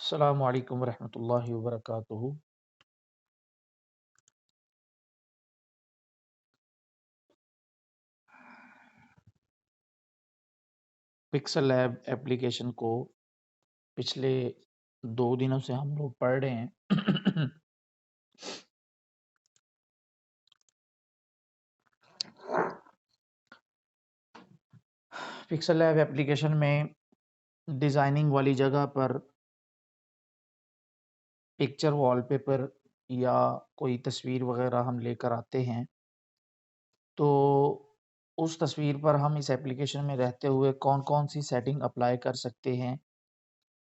अस्सलामु अलैकुम वरहमतुल्लाहि वबरकातुहू। पिक्सल लैब एप्लीकेशन को पिछले 2 दिनों से हम लोग पढ़ रहे हैं। पिक्सल लैब एप्लीकेशन में डिज़ाइनिंग वाली जगह पर पिक्चर वॉलपेपर या कोई तस्वीर वगैरह हम लेकर आते हैं, तो उस तस्वीर पर हम इस एप्लीकेशन में रहते हुए कौन-कौन सी सेटिंग अप्लाई कर सकते हैं,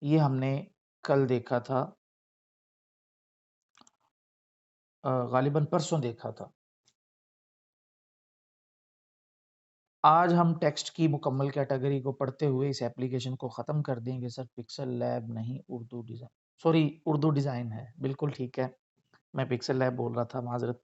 ये हमने कल देखा था। ग़ालिबन परसों देखा था। आज हम टेक्स्ट की मुकम्मल कैटेगरी को पढ़ते हुए इस एप्लीकेशन को ख़त्म कर देंगे सर। पिक्सल लैब नहीं, Urdu design, sorry Urdu design है, बिल्कुल ठीक है। मैं पिक्सल लैब बोल रहा था, माज़रत।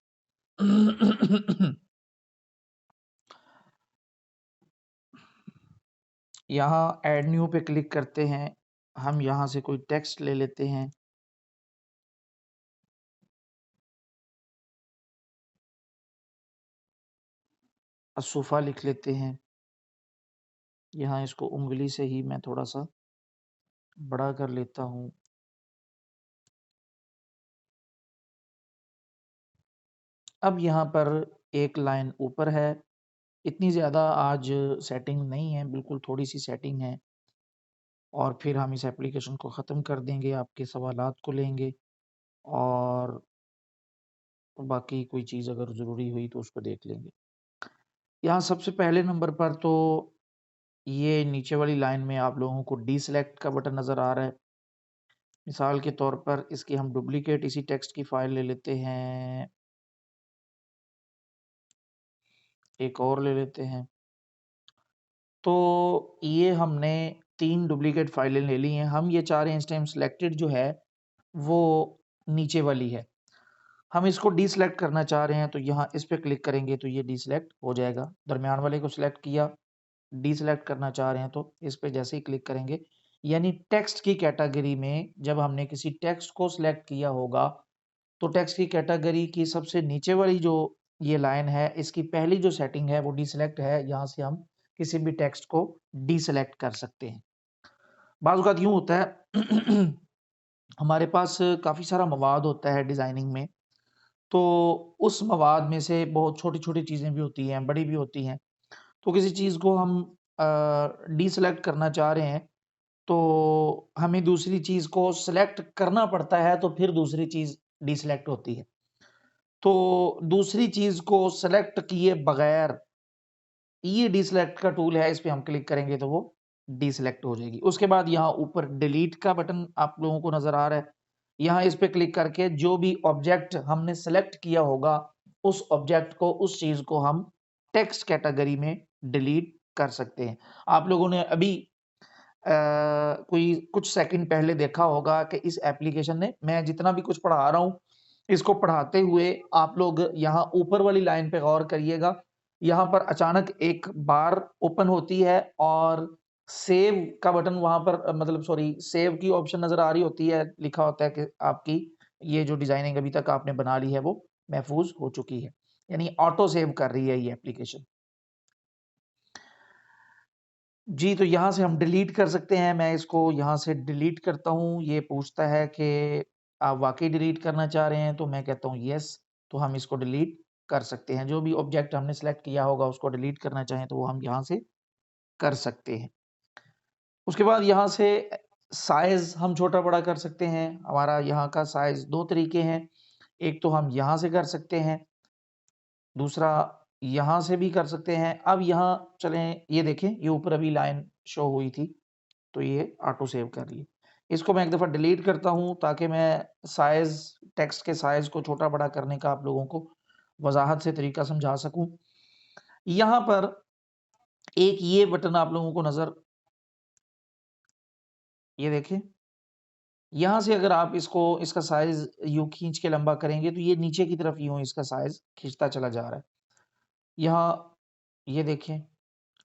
यहाँ ऐड न्यू पे क्लिक करते हैं। हम यहाँ से कोई टेक्स्ट ले लेते हैं। असुफ़ा लिख लेते हैं। यहाँ इसको उँगली से ही मैं थोड़ा-सा बड़ा कर लेता हूँ। अब यहाँ पर एक लाइन ऊपर है। इतनी ज़्यादा आज सेटिंग नहीं है, बिल्कुल थोड़ी-सी सेटिंग है। और फिर हम इस एप्लीकेशन को ख़त्म कर देंगे, आपके सवालात को लेंगे और बाकी कोई चीज़ अगर ज़रूरी हुई तो उसको देख लेंगे। यहाँ सबसे पहले नंबर पर तो ये नीचे वाली लाइन में आप लोगों को डीसेलेक्ट का बटन नज़र आ रहा है। मिसाल के तौर पर इसकी हम डुप्लिकेट इसी टेक्स्ट की फ़ाइल ले लेते हैं। एक और ले लेते हैं। तो ये हमने 3 डुप्लिकेट फ़ाइलें ले ली हैं। हम ये चाह रहे हैं इस टाइम सिलेक्टेड जो है, वो नीचे वाली है। हम इसको डीसेलेक्ट करना चाह रहे हैं, तो यहाँ इस पे क्लिक करेंगे तो ये डीसेलेक्ट हो जाएगा। दरमियान वाले को सिलेक्ट किया, डीसेलेक्ट करना चाह रहे हैं तो इस पे जैसे ही क्लिक करेंगे, यानी टेक्स्ट की कैटेगरी में जब हमने किसी टेक्स्ट को सिलेक्ट किया होगा, तो टेक्स्ट की कैटेगरी की सबसे नीचे वाली जो ये लाइन है, इसकी पहली जो सेटिंग है वो डीसेलेक्ट है। यहाँ से हम किसी भी टेक्स्ट को डीसेलेक्ट कर सकते हैं। बाज़ औक़ात यूँ होता है हमारे पास काफ़ी सारा मवाद होता है डिज़ाइनिंग में, तो उस मवाद में से बहुत छोटी-छोटी चीज़ें भी होती हैं, बड़ी भी होती हैं। तो किसी चीज़ को हम डीसेलेक्ट करना चाह रहे हैं, तो हमें दूसरी चीज़ को सेलेक्ट करना पड़ता है, तो फिर दूसरी चीज़ डीसेलेक्ट होती है। तो दूसरी चीज़ को सेलेक्ट किए बगैर ये डीसेलेक्ट का टूल है, इस पे हम क्लिक करेंगे तो वो डीसेलेक्ट हो जाएगी। उसके बाद यहाँ ऊपर डिलीट का बटन आप लोगों को नज़र आ रहा है। यहाँ इस पे क्लिक करके जो भी ऑब्जेक्ट हमने सेलेक्ट किया होगा, उस ऑब्जेक्ट को, उस चीज़ को हम टेक्स्ट कैटेगरी में डिलीट कर सकते हैं। आप लोगों ने अभी कोई कुछ सेकंड पहले देखा होगा कि इस एप्लीकेशन ने, मैं जितना भी कुछ पढ़ा रहा हूँ, इसको पढ़ाते हुए आप लोग यहाँ ऊपर वाली लाइन पे गौर करिएगा। यहाँ पर अचानक एक बार ओपन होती है और सेव का बटन वहाँ पर मतलब सॉरी सेव की ऑप्शन नज़र आ रही होती है, लिखा होता है कि आपकी ये जो डिज़ाइनिंग अभी तक आपने बना ली है वो महफ़ूज़ हो चुकी है। यानी ऑटो सेव कर रही है ये एप्लीकेशन। जी, तो यहाँ से हम डिलीट कर सकते हैं। मैं इसको यहाँ से डिलीट करता हूँ। ये पूछता है कि आप वाक़ई डिलीट करना चाह रहे हैं? तो मैं कहता हूँ येस, तो हम इसको डिलीट कर सकते हैं। जो भी ऑब्जेक्ट हमने सेलेक्ट किया होगा उसको डिलीट करना चाहें तो वो हम यहाँ से कर सकते हैं। उसके बाद यहाँ से साइज़ हम छोटा-बड़ा कर सकते हैं। हमारा यहाँ का साइज़ 2 तरीके हैं। एक तो हम यहाँ से कर सकते हैं, दूसरा यहाँ से भी कर सकते हैं। अब यहाँ चलें, ये देखें, ये ऊपर अभी लाइन शो हुई थी, तो ये ऑटो सेव कर ली। इसको मैं एक दफ़ा डिलीट करता हूँ ताकि मैं साइज़ टेक्स्ट के साइज़ को छोटा-बड़ा करने का आप लोगों को वज़ाहत से तरीका समझा सकूँ। यहाँ पर एक ये बटन आप लोगों को नज़र, ये देखें, यहाँ से अगर आप इसको इसका साइज़ यूँ खींच के लंबा करेंगे तो ये नीचे की तरफ यूँ इसका साइज़ खिंचता चला जा रहा है। यहाँ ये देखें,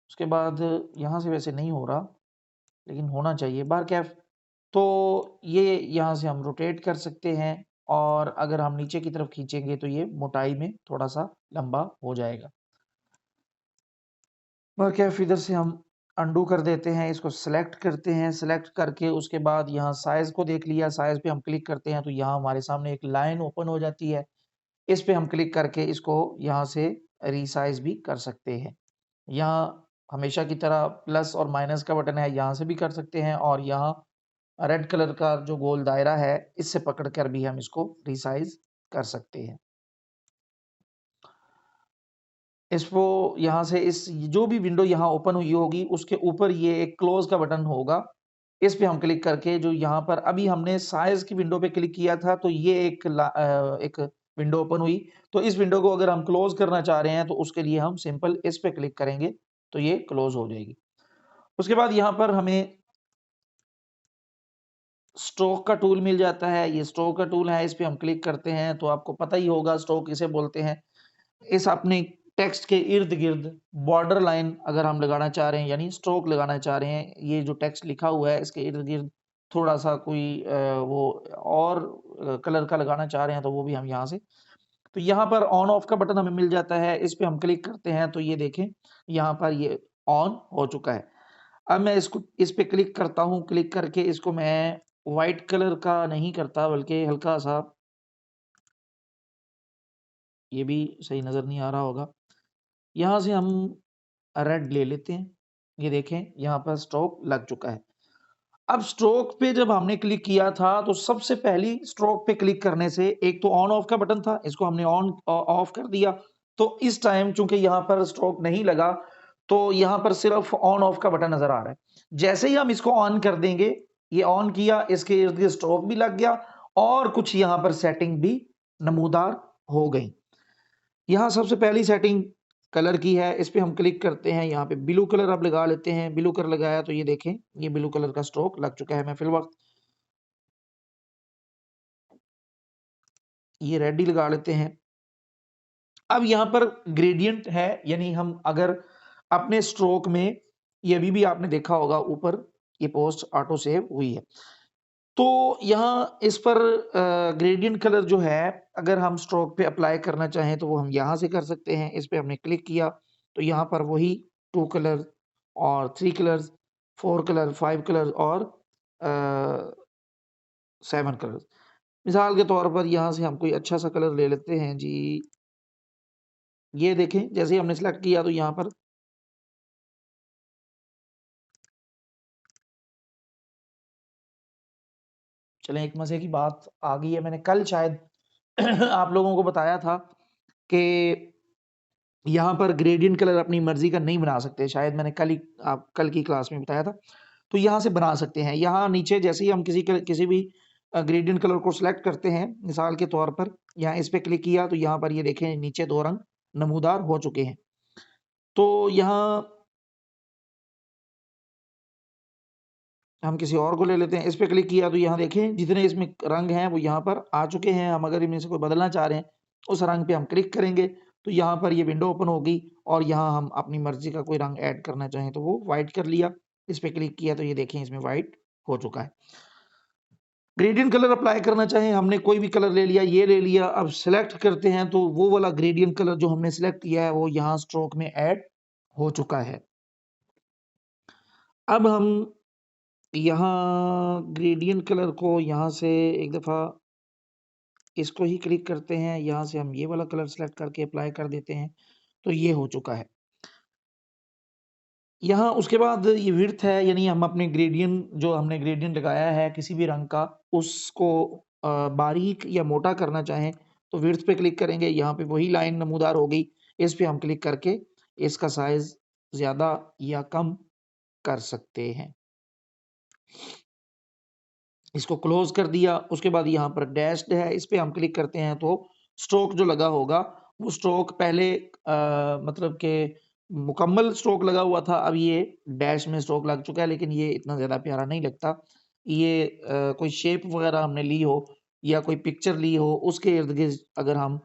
उसके बाद यहाँ से वैसे नहीं हो रहा, लेकिन होना चाहिए। बहरकैफ़ तो ये यहाँ से हम रोटेट कर सकते हैं और अगर हम नीचे की तरफ खींचेंगे तो ये मोटाई में थोड़ा-सा लंबा हो जाएगा। मर्कैफ इधर से हम अंडू कर देते हैं, इसको सेलेक्ट करते हैं, सेलेक्ट करके उसके बाद यहाँ साइज़ को देख लिया, साइज़ पे हम क्लिक करते हैं तो यहाँ हमारे सामने एक लाइन ओपन हो जाती है। इस पे हम क्लिक करके इसको यहाँ से रीसाइज़ भी कर सकते हैं। यहाँ हमेशा की तरह प्लस और माइनस का बटन है, यहाँ से भी कर सकते हैं और यहाँ रेड कलर का जो गोल दायरा है, इससे पकड़ कर भी हम इसको रीसाइज़ कर सकते हैं। इसको यहाँ से इस जो भी विंडो यहाँ ओपन हुई होगी उसके ऊपर ये एक क्लोज का बटन होगा। इस पे हम क्लिक करके जो यहाँ पर अभी हमने साइज़ की विंडो पे क्लिक किया था तो ये एक विंडो ओपन हुई। तो इस विंडो को अगर हम क्लोज करना चाह रहे हैं तो उसके लिए हम सिंपल इस पे क्लिक करेंगे तो ये क्लोज हो जाएगी। उसके बाद यहाँ पर हमें स्ट्रोक का टूल मिल जाता है। ये स्ट्रोक का टूल है, इस पे हम क्लिक करते हैं तो आपको पता ही होगा स्ट्रोक किसे बोलते हैं। इस अपने टेक्स्ट के इर्द-गिर्द बॉर्डर लाइन अगर हम लगाना चाह रहे हैं यानी स्ट्रोक लगाना चाह रहे हैं, ये जो टेक्स्ट लिखा हुआ है इसके इर्द-गिर्द थोड़ा-सा कोई वो और कलर का लगाना चाह रहे हैं तो वो भी हम यहाँ से तो यहाँ पर ऑन ऑफ का बटन हमें मिल जाता है, इस पे हम क्लिक करते हैं तो ये देखें यहाँ पर ये ऑन हो चुका है। अब मैं इसको इस पे क्लिक करता हूँ, क्लिक करके इसको मैं व्हाइट कलर का नहीं करता बल्कि हल्का-सा ये भी सही नज़र नहीं आ रहा होगा। यहाँ से हम रेड ले लेते हैं। ये देखें यहाँ पर स्ट्रोक लग चुका है। अब स्ट्रोक पे जब हमने क्लिक किया था तो सबसे पहली स्ट्रोक पे क्लिक करने से एक तो ऑन ऑफ का बटन था, इसको हमने ऑफ कर दिया। तो इस टाइम चूँकि यहाँ पर स्ट्रोक नहीं लगा, तो यहाँ पर सिर्फ ऑन ऑफ का बटन नज़र आ रहा है। जैसे ही हम इसको ऑन कर देंगे, ये ऑन किया, इसके इर्द-गिर्द स्ट्रोक भी लग गया और कुछ यहाँ पर सेटिंग भी नमूदार हो गई। यहाँ सबसे पहली सेटिंग कलर की है, इस पे हम क्लिक करते हैं, यहाँ पे ब्लू कलर अब लगा लेते हैं, ब्लू कलर लगाया तो ये देखें, ये ब्लू कलर का स्ट्रोक लग चुका है। मैं फिलवक़्त ये रेड ही लगा लेते हैं। अब यहाँ पर ग्रेडिएंट है, यानी हम अगर अपने स्ट्रोक में ये अभी भी आपने देखा होगा ऊपर ये पोस्ट ऑटो सेव हुई है। तो यहाँ इस पर ग्रेडिएंट कलर जो है, अगर हम स्ट्रोक पे अप्लाई करना चाहें तो वो हम यहाँ से कर सकते हैं। इस पे हमने क्लिक किया तो यहाँ पर वही 2 कलर और 3 कलर्स, 4 कलर, 5 कलर्स और अ, 7 कलर्स। मिसाल के तौर पर यहाँ से हम कोई अच्छा-सा कलर ले लेते हैं जी। ये देखें, जैसे ही हमने सेलेक्ट किया तो यहाँ पर चलें एक मज़े की बात आ गई है। मैंने कल शायद आप लोगों को बताया था कि यहाँ पर ग्रेडिएंट कलर अपनी मर्ज़ी का नहीं बना सकते। शायद मैंने कल की क्लास में बताया था। तो यहाँ से बना सकते हैं। यहाँ नीचे जैसे ही हम किसी भी ग्रेडिएंट कलर को सिलेक्ट करते हैं, मिसाल के तौर पर यहाँ इस पे क्लिक किया तो यहाँ पर ये देखें नीचे 2 रंग नमूदार हो चुके हैं। तो यहाँ हम किसी और को ले लेते हैं, इस पे क्लिक किया तो यहाँ देखें जितने इसमें रंग हैं वो यहाँ पर आ चुके हैं। हम अगर इनमें से कोई बदलना चाह रहे हैं, उस रंग पे हम क्लिक करेंगे तो यहाँ पर ये विंडो ओपन होगी और यहाँ हम अपनी मर्ज़ी का कोई रंग ऐड करना चाहें तो वो व्हाइट कर लिया। इस पे क्लिक किया तो ये देखें इसमें व्हाइट हो चुका है। ग्रेडिएंट कलर अप्लाई करना चाहें, हमने कोई भी कलर ले लिया, ये ले लिया, अब सेलेक्ट करते हैं तो वो वाला ग्रेडिएंट कलर जो हमने सेलेक्ट किया है वो यहाँ स्ट्रोक में ऐड हो चुका है। अब हम यहाँ ग्रेडिएंट कलर को यहाँ से एक दफ़ा इसको ही क्लिक करते हैं, यहाँ से हम ये वाला कलर सेलेक्ट करके अप्लाई कर देते हैं, तो ये हो चुका है। यहाँ उसके बाद ये विड्थ है, यानी हम अपने ग्रेडिएंट जो हमने ग्रेडिएंट लगाया है किसी भी रंग का, उसको बारीक या मोटा करना चाहें, तो विड्थ पे क्लिक करेंगे, यहाँ पे वही लाइन नमूदार हो गई। इस पे हम क्लिक करके इसका साइज़ ज़्यादा या कम कर सकते हैं। इसको क्लोज़ कर दिया, उसके बाद यहाँ पर डैश्ड है, इस पे हम क्लिक करते हैं तो स्ट्रोक जो लगा होगा, वो स्ट्रोक पहले मतलब कि मुकम्मल स्ट्रोक लगा हुआ था, अब ये डैश में स्ट्रोक लग चुका है, लेकिन ये इतना ज़्यादा प्यारा नहीं लगता। ये कोई शेप वग़ैरह हमने ली हो या कोई पिक्चर ली हो, उसके इर्द-गिर्द अगर हम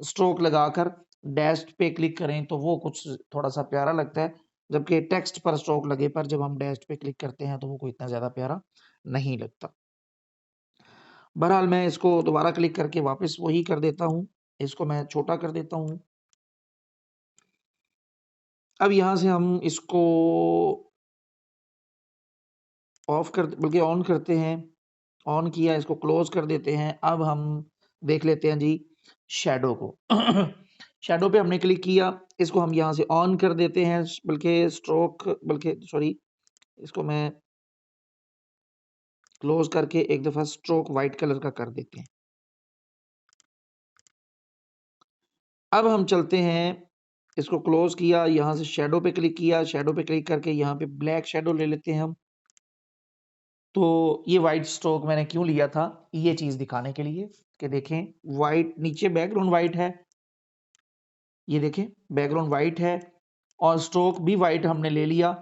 स्ट्रोक लगाकर डैश पे क्लिक करें, तो वो कुछ थोड़ा-सा प्यारा लगता है। जबकि टेक्स्ट पर स्ट्रोक लगे पर जब हम डैश पे क्लिक करते हैं तो वो कोई इतना ज़्यादा प्यारा नहीं लगता। बहरहाल मैं इसको दोबारा क्लिक करके वापस वही कर देता हूँ, इसको मैं छोटा कर देता हूँ। अब यहाँ से हम इसको ऑफ कर बल्कि ऑन करते हैं, ऑन किया, इसको क्लोज़ कर देते हैं। अब हम देख लेते हैं जी शैडो को। शैडो पे हमने क्लिक किया, इसको हम यहाँ से ऑन कर देते हैं, बल्कि सॉरी, इसको मैं क्लोज़ करके एक दफ़ा स्ट्रोक व्हाइट कलर का कर देते हैं। अब हम चलते हैं, इसको क्लोज़ किया, यहाँ से शैडो पे क्लिक किया, शैडो पे क्लिक करके यहाँ पे ब्लैक शैडो ले लेते हैं हम। तो ये व्हाइट स्ट्रोक मैंने क्यों लिया था? ये चीज़ दिखाने के लिए कि देखें व्हाइट नीचे बैकग्राउंड व्हाइट है, ये देखें बैकग्राउंड व्हाइट है और स्ट्रोक भी व्हाइट हमने ले लिया,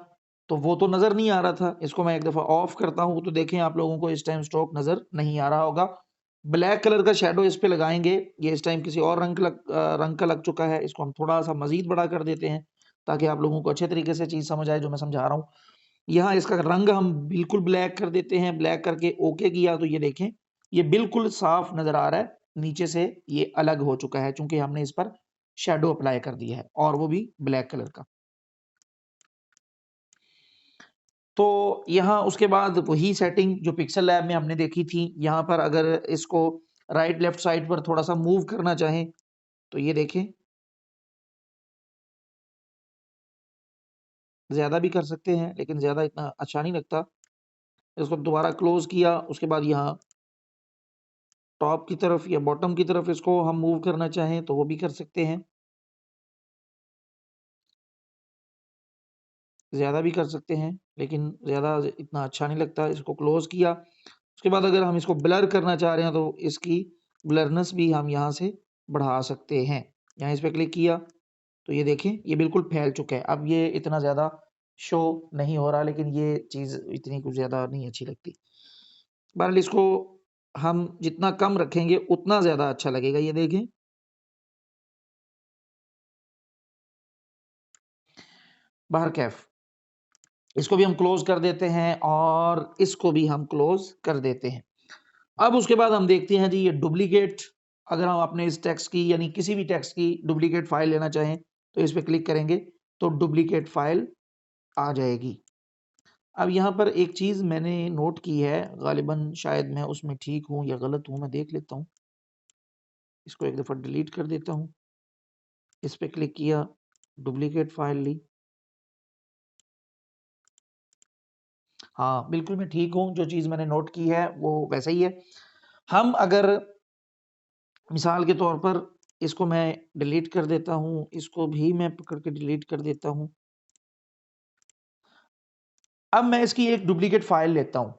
तो वो तो नज़र नहीं आ रहा था। इसको मैं एक दफ़ा ऑफ करता हूँ तो देखें आप लोगों को इस टाइम स्ट्रोक नज़र नहीं आ रहा होगा। ब्लैक कलर का शैडो इस पे लगाएँगे, ये इस टाइम किसी और रंग का लग चुका है, इसको हम थोड़ा-सा मज़ीद बड़ा कर देते हैं, ताकि आप लोगों को अच्छे तरीके से चीज़ समझ आए जो मैं समझा रहा हूँ। यहाँ इसका रंग हम बिल्कुल ब्लैक कर देते हैं, ब्लैक करके ओके किया तो ये देखें, ये बिल्कुल साफ नज़र आ रहा है, नीचे से ये अलग हो चुका है चूँकि हमने इस पर शैडो अप्लाई कर दिया है और वो भी ब्लैक कलर का। तो यहाँ उसके बाद वही सेटिंग जो पिक्सेल लैब में हमने देखी थी, यहाँ पर अगर इसको राइट लेफ्ट साइड पर थोड़ा-सा मूव करना चाहें, तो ये देखें, ज़्यादा भी कर सकते हैं, लेकिन ज़्यादा इतना अच्छा नहीं लगता। इसको दोबारा क्लोज़ किया, उसके बाद यहाँ टॉप की तरफ या बॉटम की तरफ इसको हम मूव करना चाहें, तो वो भी कर सकते हैं। ज़्यादा भी कर सकते हैं, लेकिन ज़्यादा इतना अच्छा नहीं लगता। इसको क्लोज़ किया, उसके बाद अगर हम इसको ब्लर करना चाह रहे हैं, तो इसकी ब्लरनेस भी हम यहाँ से बढ़ा सकते हैं। यहाँ इस पे क्लिक किया, तो ये देखें, ये बिल्कुल फैल चुका है। अब ये इतना ज़्यादा शो नहीं हो रहा, लेकिन ये चीज़ इतनी कुछ ज़्यादा नहीं अच्छी लगती। बहरहाल इसको हम जितना कम रखेंगे, उतना ज़्यादा अच्छा लगेगा। ये देखें, बहरकैफ़ इसको भी हम क्लोज़ कर देते हैं और इसको भी हम क्लोज़ कर देते हैं। अब उसके बाद हम देखते हैं जी ये डुप्लिकेट, अगर हम अपने इस टेक्स्ट की यानी किसी भी टेक्स्ट की डुप्लिकेट फ़ाइल लेना चाहें, तो इस पे क्लिक करेंगे, तो डुप्लिकेट फ़ाइल आ जाएगी। अब यहाँ पर एक चीज़ मैंने नोट की है, ग़ालिबन शायद मैं उसमें ठीक हूँ या गलत हूँ, मैं देख लेता हूँ। इसको एक दफ़ा डिलीट कर देता हूँ। इस पे क्लिक किया, डुप्लिकेट फ़ाइल ली। हाँ, बिल्कुल मैं ठीक हूँ, जो चीज़ मैंने नोट की है वो वैसा ही है। हम अगर मिसाल के तौर पर इसको मैं डिलीट कर देता हूँ, इसको भी मैं पकड़ के डिलीट कर देता हूँ। अब मैं इसकी एक डुप्लिकेट फ़ाइल लेता हूँ।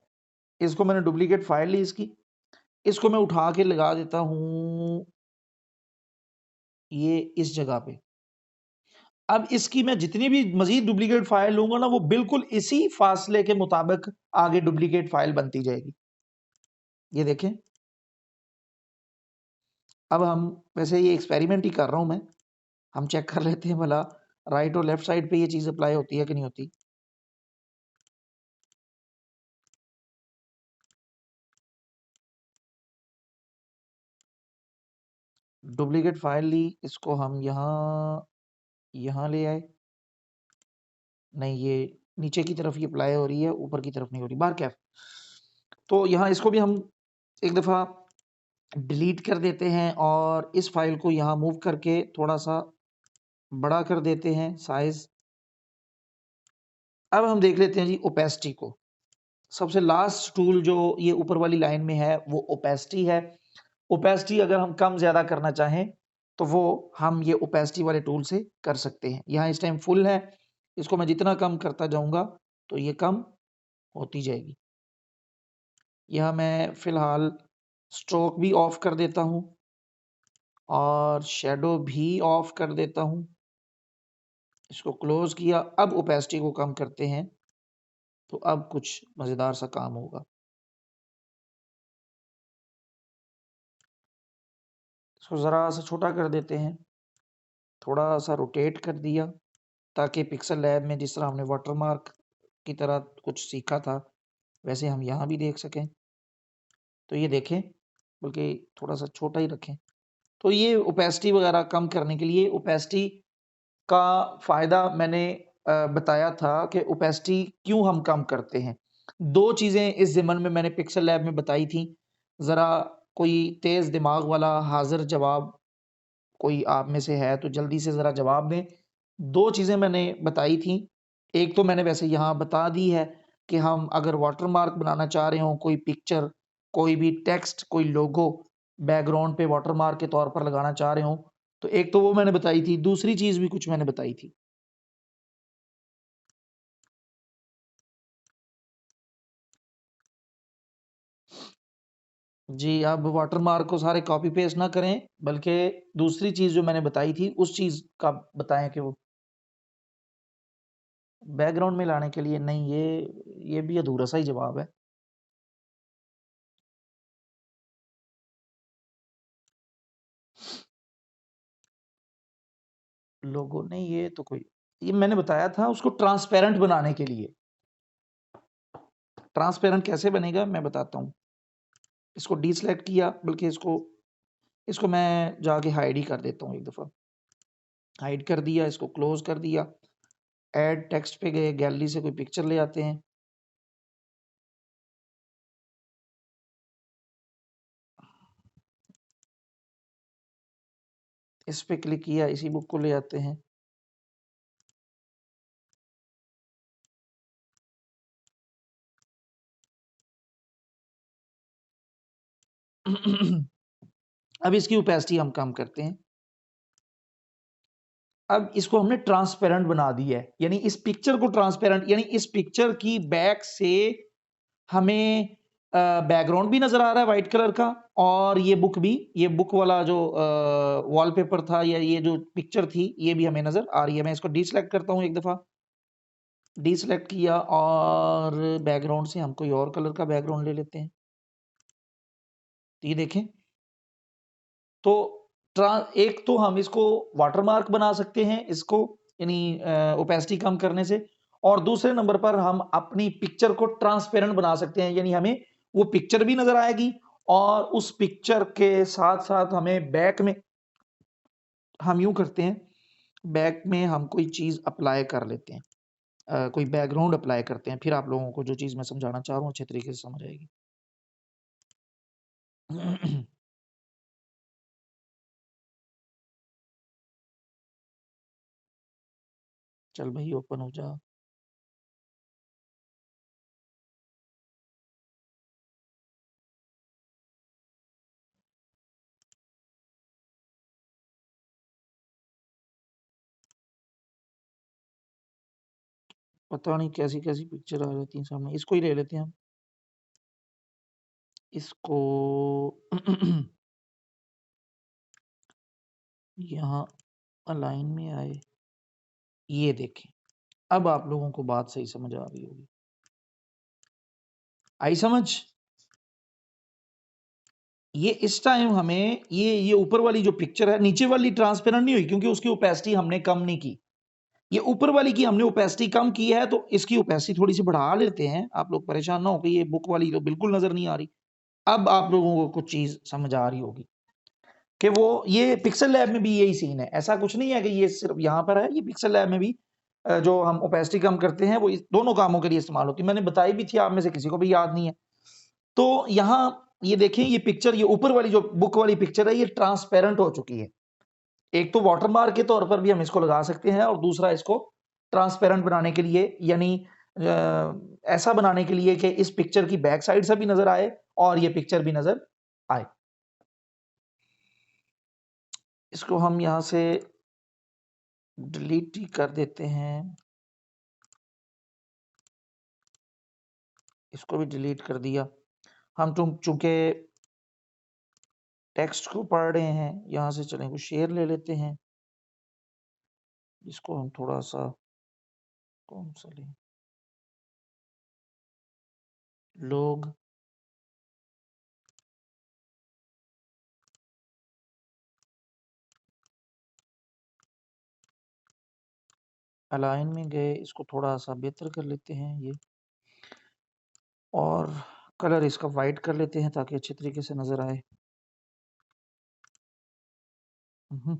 इसको मैंने डुप्लिकेट फ़ाइल ली इसकी, इसको मैं उठा के लगा देता हूँ ये इस जगह पे। अब इसकी मैं जितनी भी मज़ीद डुप्लिकेट फ़ाइल लूँगा ना, वो बिल्कुल इसी फ़ासले के मुताबिक आगे डुप्लिकेट फ़ाइल बनती जाएगी। ये देखें, अब हम वैसे ये एक्सपेरिमेंट ही कर रहा हूँ मैं। हम चेक कर लेते हैं भला राइट और लेफ्ट साइड पे ये चीज़ अप्लाई होती है कि नहीं होती। डुप्लिकेट फ़ाइल ली, इसको हम यहाँ यहाँ ले आए। नहीं, ये नीचे की तरफ ये अप्लाई हो रही है, ऊपर की तरफ नहीं हो रही। बहरकैफ़, तो यहाँ इसको भी हम एक दफ़ा डिलीट कर देते हैं और इस फ़ाइल को यहाँ मूव करके थोड़ा-सा बड़ा कर देते हैं साइज़। अब हम देख लेते हैं जी ओपेसिटी को। सबसे लास्ट टूल जो ये ऊपर वाली लाइन में है, वो ओपेसिटी है। ओपेसिटी अगर हम कम-ज़्यादा करना चाहें, तो वो हम ये ओपेसिटी वाले टूल से कर सकते हैं। यहाँ इस टाइम फुल है, इसको मैं जितना कम करता जाऊँगा, तो ये कम होती जाएगी। यहाँ मैं फ़िलहाल स्ट्रोक भी ऑफ कर देता हूँ और शैडो भी ऑफ कर देता हूँ। इसको क्लोज़ किया, अब ओपेसिटी को कम करते हैं, तो अब कुछ मज़ेदार सा काम होगा। इसको ज़रा-सा छोटा कर देते हैं, थोड़ा-सा रोटेट कर दिया। ताकि पिक्सल लैब में जिस तरह हमने वाटरमार्क की तरह कुछ सीखा था वैसे हम यहाँ भी देख सकें। तो ये देखें, बल्कि थोड़ा सा छोटा ही रखें। तो ये ओपेसिटी वगैरह कम करने के लिए, ओपेसिटी का फ़ायदा मैंने बताया था कि ओपेसिटी क्यों हम कम करते हैं। 2 चीज़ें इस ज़िमन में मैंने पिक्सल लैब में बताई थी। ज़रा कोई तेज़ दिमाग वाला हाज़िर जवाब कोई आप में से है तो जल्दी से ज़रा जवाब दें। 2 चीज़ें मैंने बताई थी। एक तो मैंने वैसे यहाँ बता दी है कि हम अगर वाटरमार्क बनाना चाह रहे हों, कोई पिक्चर, कोई भी टेक्स्ट, कोई लोगो बैकग्राउंड पे वाटरमार्क के तौर पर लगाना चाह रहे हों, तो एक तो वो मैंने बताई थी, दूसरी चीज़ भी कुछ मैंने बताई थी। जी, अब वाटरमार्क को सारे कॉपी पेस्ट ना करें, बल्कि दूसरी चीज़ जो मैंने बताई थी, उस चीज़ का बताएँ कि वो बैकग्राउंड में लाने के लिए नहीं, ये भी अधूरा-सा ही जवाब है। लोगो नहीं, ये तो कोई ये मैंने बताया था उसको ट्रांसपेरेंट बनाने के लिए। ट्रांसपेरेंट कैसे बनेगा मैं बताता हूँ। इसको डीसेलेक्ट किया, बल्कि इसको मैं जाके हाइड ही कर देता हूँ एक दफ़ा। हाइड कर दिया, इसको क्लोज़ कर दिया। ऐड टेक्स्ट पे गए, गैलरी से कोई पिक्चर ले आते हैं। इस पे क्लिक किया, इसी बुक को ले आते हैं। अब इसकी ओपेसिटी हम कम करते हैं। अब इसको हमने ट्रांसपेरेंट बना दिया है, यानी इस पिक्चर को ट्रांसपेरेंट, यानी इस पिक्चर की बैक से हमें बैकग्राउंड भी नज़र आ रहा है व्हाइट कलर का, और ये बुक भी, ये बुक वाला जो वॉलपेपर था या ये जो पिक्चर थी, ये भी हमें नज़र आ रही है। मैं इसको डीसेलेक्ट करता हूँ एक दफ़ा। डीसेलेक्ट किया और बैकग्राउंड से हम कोई और कलर का बैकग्राउंड ले लेते हैं। तो ये देखें, तो एक तो हम इसको वाटरमार्क बना सकते हैं, इसको यानी ओपेसिटी कम करने से, और दूसरे नंबर पर हम अपनी पिक्चर को ट्रांसपेरेंट बना सकते हैं, यानी हमें वो पिक्चर भी नज़र आएगी और उस पिक्चर के साथ-साथ हमें बैक में हम यूँ करते हैं, बैक में हम कोई चीज़ अप्लाई कर लेते हैं। कोई बैकग्राउंड अप्लाई करते हैं, फिर आप लोगों को जो चीज़ मैं समझाना चाह रहा हूँ अच्छे तरीके से समझ आएगी। चल भई ओपन हो जा। पता नहीं कैसी-कैसी पिक्चर आ जाती हैं सामने। इसको ही ले लेते हैं हम। इसको यहाँ अलाइन में आए, ये देखें। अब आप लोगों को बात सही समझ आ रही होगी। आई समझ? ये इस टाइम हमें ये ऊपर वाली जो पिक्चर है, नीचे वाली ट्रांसपेरेंट नहीं हुई क्योंकि उसकी ओपेसिटी हमने कम नहीं की। ये ऊपर वाली की हमने ओपेसिटी कम की है, तो इसकी ओपेसिटी थोड़ी-सी बढ़ा लेते हैं। आप लोग परेशान ना हो कि ये बुक वाली तो बिल्कुल नज़र नहीं आ रही। अब आप लोगों को कुछ चीज़ समझ आ रही होगी कि वो ये पिक्सेल लैब में भी यही सीन है। ऐसा कुछ नहीं है कि ये सिर्फ़ यहाँ पर है, ये पिक्सेल लैब में भी जो हम ओपेसिटी कम करते हैं, वो इस दोनों कामों के लिए इस्तेमाल होती है। मैंने बताई भी थी, आप में से किसी को भी याद नहीं है। तो यहाँ ये देखें, ये पिक्चर, ये ऊपर वाली जो बुक वाली पिक्चर है, ये ट्रांसपेरेंट हो चुकी है। एक तो वाटरमार्क के तौर पर भी हम इसको लगा सकते हैं और दूसरा इसको ट्रांसपेरेंट बनाने के लिए, यानी ऐसा बनाने के लिए कि इस पिक्चर की बैक साइड से भी नज़र आए और ये पिक्चर भी नज़र आए। इसको हम यहाँ से डिलीट ही कर देते हैं। इसको भी डिलीट कर दिया। हम चूँकि टेक्स्ट को पढ़ रहे हैं, यहाँ से चलें कुछ शेर ले लेते हैं। इसको हम थोड़ा-सा कौन-सा लें? लोग अलाइन में गए, इसको थोड़ा-सा बेहतर कर लेते हैं ये और कलर इसका वाइट कर लेते हैं ताकि अच्छे तरीके से नज़र आए। हुँ।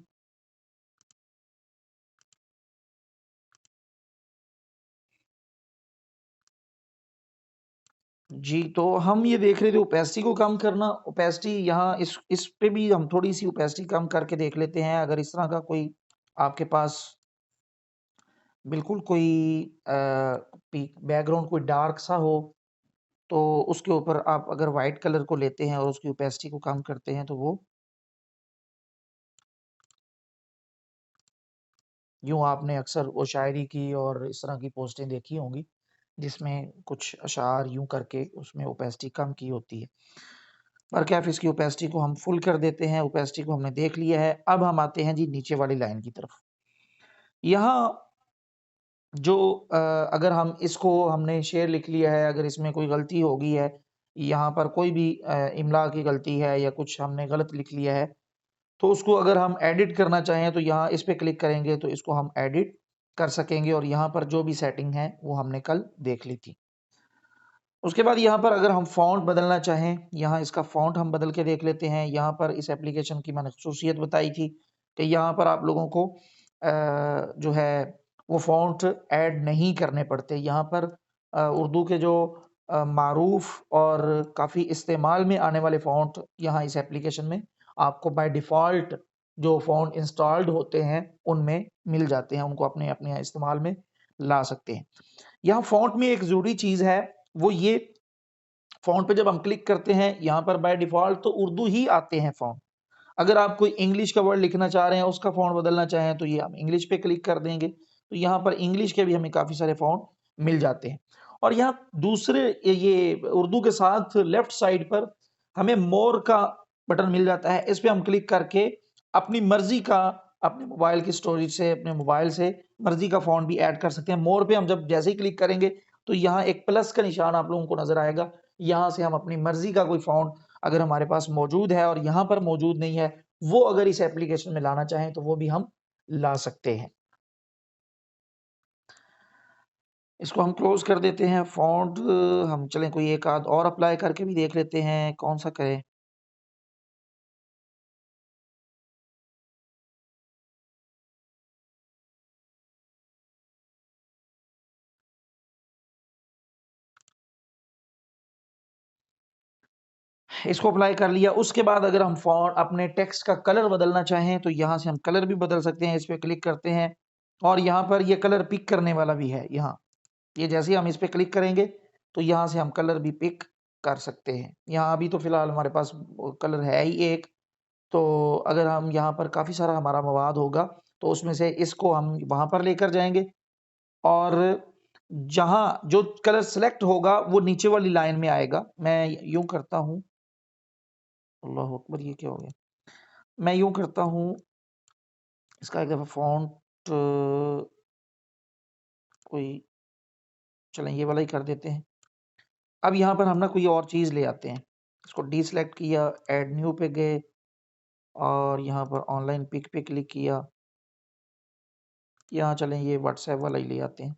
जी, तो हम ये देख रहे थे ओपेसिटी को कम करना, ओपेसिटी यहाँ इस पे भी हम थोड़ी-सी ओपेसिटी कम करके देख लेते हैं, अगर इस तरह का कोई आपके पास बिल्कुल कोई अ, पी बैकग्राउंड कोई डार्क सा हो, तो उसके ऊपर आप अगर व्हाइट कलर को लेते हैं और उसकी ओपेसिटी को कम करते हैं, तो वो यूँ आपने अक्सर वो शायरी की और इस तरह की पोस्टें देखी होंगी, जिसमें कुछ अशार यूँ करके उसमें ओपेसिटी कम की होती है। पर कैफ़ इसकी ओपेसिटी को हम फुल कर देते हैं, ओपेसिटी को हमने देख लिया है, अब हम आते हैं जी नीचे वाली लाइन की तरफ। यहाँ जो अगर हम इसको हमने शेर लिख लिया है, अगर इसमें कोई गलती हो गई है, यहाँ पर कोई भी इम्ला की गलती है या कुछ हमने गलत लिख लिया है, तो उसको अगर हम एडिट करना चाहें तो यहाँ इस पे क्लिक करेंगे तो इसको हम एडिट कर सकेंगे और यहाँ पर जो भी सेटिंग है वो हमने कल देख ली थी। उसके बाद यहाँ पर अगर हम फ़ॉन्ट बदलना चाहें, यहाँ इसका फ़ॉन्ट हम बदल के देख लेते हैं। यहाँ पर इस एप्लीकेशन की मैंने ख़ुसूसियत बताई थी कि यहाँ पर आप लोगों को जो है वो फ़ॉन्ट ऐड नहीं करने पड़ते। यहाँ पर उर्दू के जो मारूफ़ और काफ़ी इस्तेमाल में आने वाले फ़ॉन्ट यहाँ इस एप्लीकेशन में आपको बाय डिफ़ॉल्ट जो फ़ॉन्ट इंस्टॉल्ड होते हैं, उनमें मिल जाते हैं। उनको अपने अपने इस्तेमाल में ला सकते हैं। यहाँ फ़ॉन्ट में एक ज़रूरी चीज़ है, वो ये फ़ॉन्ट पे जब हम क्लिक करते हैं, यहाँ पर बाय डिफ़ॉल्ट तो उर्दू ही आते हैं फ़ॉन्ट। अगर आप कोई इंग्लिश का वर्ड लिखना चाह रहे हैं, उसका फ़ॉन्ट बदलना चाहें, तो ये हम इंग्लिश पे क्लिक कर देंगे। तो यहाँ पर इंग्लिश के भी हमें काफ़ी सारे फ़ॉन्ट मिल जाते हैं। और यहाँ दूसरे ये उर्दू के साथ लेफ्ट साइड पर हमें मोर का बटन मिल जाता है। इस पे हम क्लिक करके अपनी मर्ज़ी का अपने मोबाइल की स्टोरेज से, अपने मोबाइल से मर्ज़ी का फ़ॉन्ट भी ऐड कर सकते हैं। मोर पे हम जब जैसे ही क्लिक करेंगे, तो यहाँ एक प्लस का निशान आप लोगों को नज़र आएगा। यहाँ से हम अपनी मर्ज़ी का कोई फ़ॉन्ट अगर हमारे पास मौजूद है और यहाँ पर मौजूद नहीं है, वो अगर इस एप्लीकेशन में लाना चाहें तो वो भी हम ला सकते हैं। इसको हम क्लोज़ कर देते हैं। फ़ॉन्ट हम चलें कोई एक आध और अप्लाई करके भी देख लेते हैं, कौन-सा करें? इसको अप्लाई कर लिया, उसके बाद अगर हम फ़ॉन्ट अपने टेक्स्ट का कलर बदलना चाहें, तो यहाँ से हम कलर भी बदल सकते हैं। इस पे क्लिक करते हैं और यहाँ पर ये कलर पिक करने वाला भी है यहाँ। ये जैसे ही हम इस पे क्लिक करेंगे, तो यहाँ से हम कलर भी पिक कर सकते हैं। यहाँ अभी तो फ़िलहाल हमारे पास कलर है ही एक, तो अगर हम यहाँ पर काफ़ी सारा हमारा मवाद होगा, तो उसमें से इसको हम वहाँ पर लेकर जाएँगे और जहाँ जो कलर सेलेक्ट होगा, वो नीचे वाली लाइन में आएगा। मैं यूँ करता हूँ, अल्लाहू अकबर! ये क्या हो गया? मैं यूँ करता हूँ, इसका एक दफ़ा फ़ॉन्ट कोई चलें ये वाला ही कर देते हैं। अब यहाँ पर हम ना कोई और चीज़ ले आते हैं। इसको डीसेलेक्ट किया, ऐड न्यू पे गए और यहाँ पर ऑनलाइन पिक पे क्लिक किया। यहाँ चलें ये व्हाट्सएप वाला ही ले आते हैं।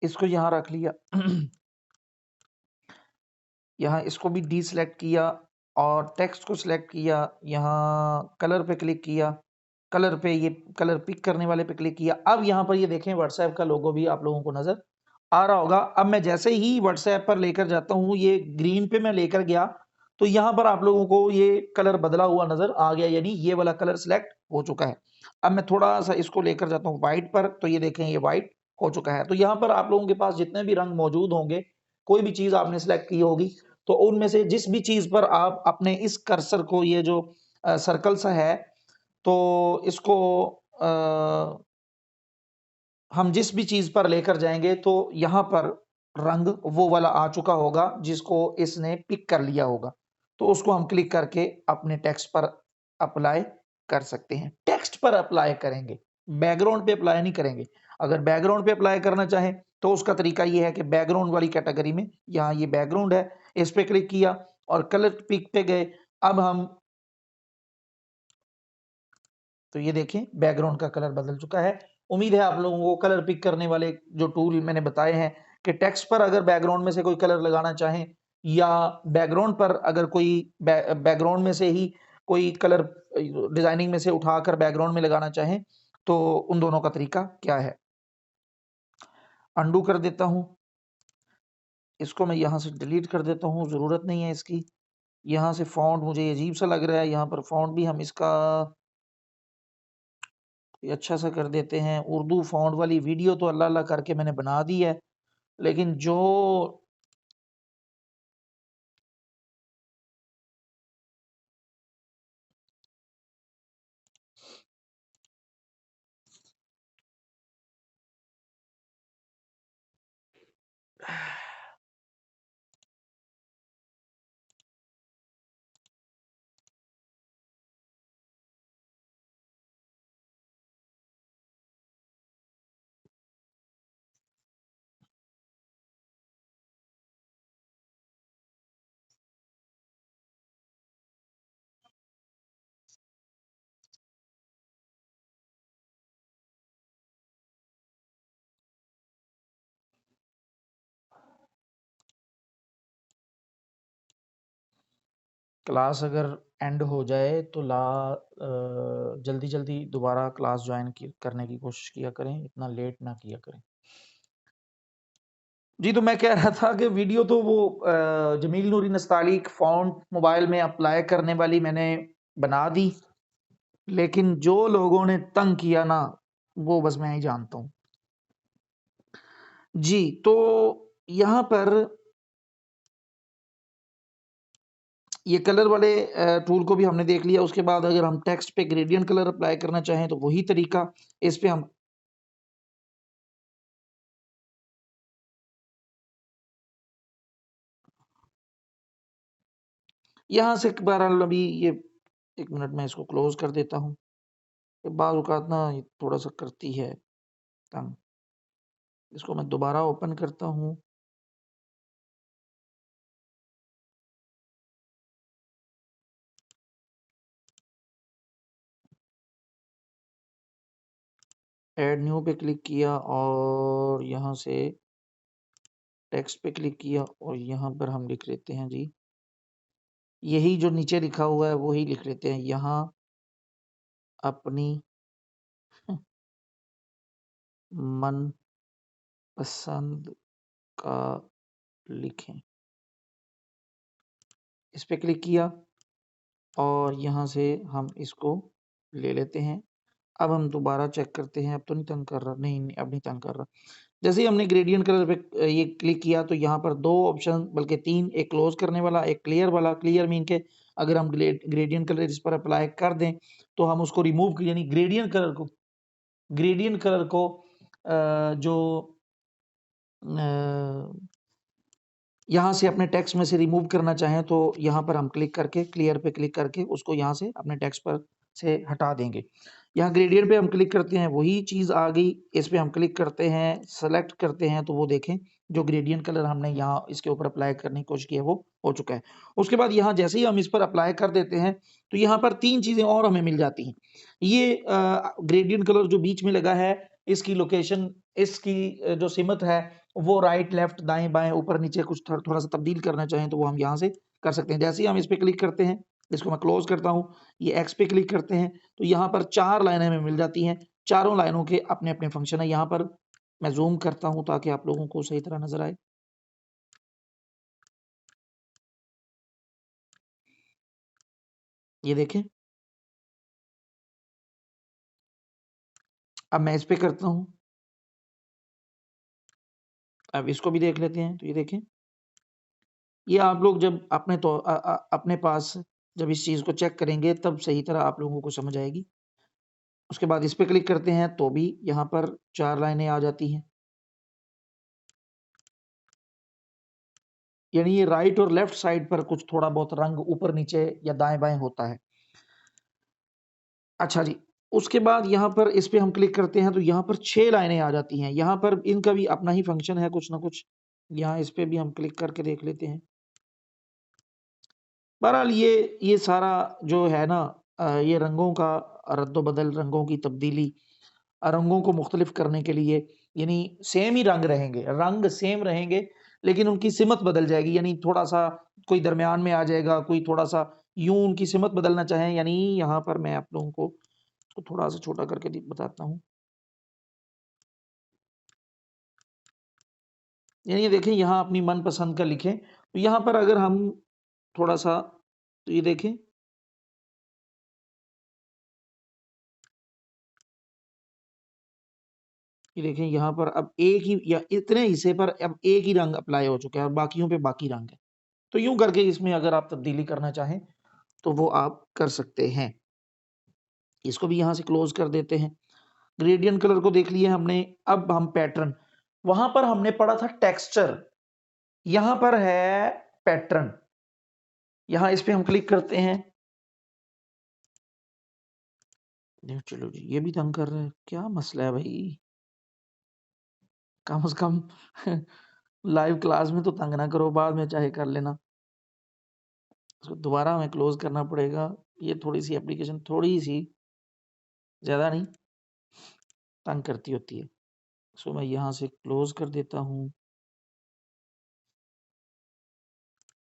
इसको यहाँ रख लिया। यहाँ इसको भी डीसेलेक्ट किया और टेक्स्ट को सिलेक्ट किया, यहाँ कलर पे क्लिक किया, कलर पे ये कलर पिक करने वाले पे क्लिक किया। अब यहाँ पर ये देखें व्हाट्सएप का लोगो भी आप लोगों को नज़र आ रहा होगा। अब मैं जैसे ही व्हाट्सएप पर लेकर जाता हूँ, ये ग्रीन पे मैं लेकर गया, तो यहाँ पर आप लोगों को ये कलर बदला हुआ नज़र आ गया, यानी ये वाला कलर सिलेक्ट हो चुका है। अब मैं थोड़ा-सा इसको लेकर जाता हूँ व्हाइट पर, तो ये देखें ये व्हाइट हो चुका है। तो यहाँ पर आप लोगों के पास जितने भी रंग मौजूद होंगे, कोई भी चीज़ आपने सिलेक्ट की होगी, तो उनमें से जिस भी चीज़ पर आप अपने इस कर्सर को ये जो सर्कल सा है, तो इसको अ, हम जिस भी चीज़ पर लेकर जाएँगे तो यहाँ पर रंग वो वाला आ चुका होगा जिसको इसने पिक कर लिया होगा। तो उसको हम क्लिक करके अपने टेक्स्ट पर अप्लाई कर सकते हैं। टेक्स्ट पर अप्लाई करेंगे, बैकग्राउंड पे अप्लाई नहीं करेंगे। अगर बैकग्राउंड पे अप्लाई करना चाहें तो उसका तरीका ये है कि बैकग्राउंड वाली कैटेगरी में यहाँ ये बैकग्राउंड है, इस पे क्लिक किया और कलर पिक पे गए। अब हम तो ये देखें बैकग्राउंड का कलर बदल चुका है। उम्मीद है आप लोगों को कलर पिक करने वाले जो टूल मैंने बताए हैं कि टेक्स्ट पर अगर बैकग्राउंड में से कोई कलर लगाना चाहें या बैकग्राउंड पर अगर कोई बैकग्राउंड में से ही कोई कलर डिजाइनिंग में से उठाकर बैकग्राउंड में लगाना चाहें तो उन दोनों का तरीका क्या है। अंडू कर देता हूं, इसको मैं यहां से डिलीट कर देता हूं, जरूरत नहीं है इसकी। यहाँ से फॉन्ट मुझे अजीब सा लग रहा है, यहाँ पर फॉन्ट भी हम इसका अच्छा सा कर देते हैं। उर्दू फॉन्ट वाली वीडियो तो अल्लाह अल्लाह करके मैंने बना दी है, लेकिन जो क्लास अगर एंड हो जाए तो जल्दी जल्दी दोबारा क्लास ज्वाइन करने की कोशिश किया करें, इतना लेट ना किया करें। जी, तो मैं कह रहा था कि वीडियो तो वो जमील नूरी नस्तालिक फॉन्ट मोबाइल में अप्लाई करने वाली मैंने बना दी, लेकिन जो लोगों ने तंग किया ना वो बस मैं ही जानता हूँ। जी, तो यहाँ पर ये कलर वाले टूल को भी हमने देख लिया। उसके बाद अगर हम टेक्स्ट पे ग्रेडियंट कलर अप्लाई करना चाहें तो वही तरीका, इस पे हम यहाँ से बहरहाल अभी ये 1 मिनट में इसको क्लोज कर देता हूँ। बाज़ औक़ात ना ये थोड़ा-सा करती है तंग। इसको मैं दोबारा ओपन करता हूँ। ऐड न्यू पे क्लिक किया और यहाँ से टेक्स्ट पे क्लिक किया और यहाँ पर हम लिख लेते हैं जी, यही जो नीचे लिखा हुआ है वही लिख लेते हैं। यहाँ अपनी मनपसंद का लिखें। इस पे क्लिक किया और यहाँ से हम इसको ले लेते हैं। अब हम दोबारा चेक करते हैं, अब तो नहीं तंग कर रहा? नहीं, नहीं, अब नहीं तंग कर रहा। जैसे ही हमने ग्रेडियंट कलर पे ये क्लिक किया तो यहाँ पर 2 ऑप्शन बल्कि 3, एक क्लोज़ करने वाला, एक क्लियर वाला। क्लियर मीन के अगर हम ग्रेडियंट कलर इस पर अप्लाई कर दें तो हम उसको रिमूव यानी ग्रेडियंट कलर को जो यहाँ से अपने टेक्स्ट में से रिमूव करना चाहें तो यहाँ पर हम क्लिक करके क्लियर पे क्लिक करके उसको यहाँ से अपने टेक्स्ट पर से हटा देंगे। यहाँ ग्रेडियंट पे हम क्लिक करते हैं, वही चीज़ आ गई। इस पे हम क्लिक करते हैं, सेलेक्ट करते हैं तो वो देखें जो ग्रेडियंट कलर हमने यहाँ इसके ऊपर अप्लाई करने की कोशिश की है वो हो चुका है। उसके बाद यहाँ जैसे ही हम इस पर अप्लाई कर देते हैं तो यहाँ पर 3 चीज़ें और हमें मिल जाती हैं। ये ग्रेडियंट कलर जो बीच में लगा है, इसकी लोकेशन, इसकी जो सिमत है वो राइट, लेफ्ट, दाएँ-बाएँ, ऊपर-नीचे कुछ थोड़ा-सा तब्दील करना चाहें तो वो हम यहाँ से कर सकते हैं। जैसे ही हम इस पे क्लिक करते हैं, इसको मैं क्लोज़ करता हूँ, ये एक्स पे क्लिक करते हैं तो यहाँ पर 4 लाइनें हमें मिल जाती हैं। चारों लाइनों के अपने-अपने फंक्शन हैं। यहाँ पर मैं ज़ूम करता हूँ ताकि आप लोगों को सही तरह नज़र आए। ये देखें, अब मैं इस पे करता हूँ। अब इसको भी देख लेते हैं, तो ये देखें। ये आप लोग जब अपने पास जब इस चीज़ को चेक करेंगे तब सही तरह आप लोगों को समझ आएगी। उसके बाद इस पे क्लिक करते हैं तो भी यहाँ पर 4 लाइनें आ जाती हैं। यानी ये राइट और लेफ्ट साइड पर कुछ थोड़ा बहुत रंग ऊपर-नीचे या दाएँ-बाएँ होता है। अच्छा जी, उसके बाद यहाँ पर इस पे हम क्लिक करते हैं तो यहाँ पर 6 लाइनें आ जाती हैं। यहाँ पर इनका भी अपना ही फंक्शन है कुछ ना कुछ। यहाँ इस पे भी हम क्लिक करके देख लेते हैं। बहरहाल ये सारा जो है ना ये रंगों का रद्द-बदल, रंगों की तब्दीली, रंगों को मुख्तलिफ करने के लिए, यानी सेम ही रंग सेम रहेंगे, लेकिन उनकी सिमत बदल जाएगी, यानी थोड़ा-सा कोई दरमियान में आ जाएगा, कोई थोड़ा-सा यूँ उनकी सिमत बदलना चाहें, यानी यहाँ पर मैं आप लोगों को इसको थोड़ा-सा छोटा करके बताता हूँ। यानी देखें यहाँ अपनी मनपसंद का लिखें, तो यहाँ पर अगर हम थोड़ा-सा तो ये देखें ये देखें यहाँ पर अब एक ही या इतने हिस्से पर अब एक ही रंग अप्लाई हो चुका है और बाकियों पे बाकी रंग है। तो यूँ करके इसमें अगर आप तब्दीली करना चाहें, तो वो आप कर सकते हैं। इसको भी यहाँ से क्लोज़ कर देते हैं। ग्रेडिएंट कलर को देख लिया हमने, अब हम पैटर्न, वहाँ पर हमने पढ़ा था टेक्सचर, यहाँ पर है पैटर्न। यहाँ इस पे हम क्लिक करते हैं। चलो जी, ये भी तंग कर रहा है, क्या मसला है भई? कम से कम लाइव क्लास में तो तंग ना करो, बाद में चाहे कर लेना। इसको दोबारा हमें क्लोज़ करना पड़ेगा। ये थोड़ी-सी एप्लीकेशन थोड़ी-सी ज़्यादा नहीं तंग करती होती है। इसको मैं यहाँ से क्लोज़ कर देता हूँ।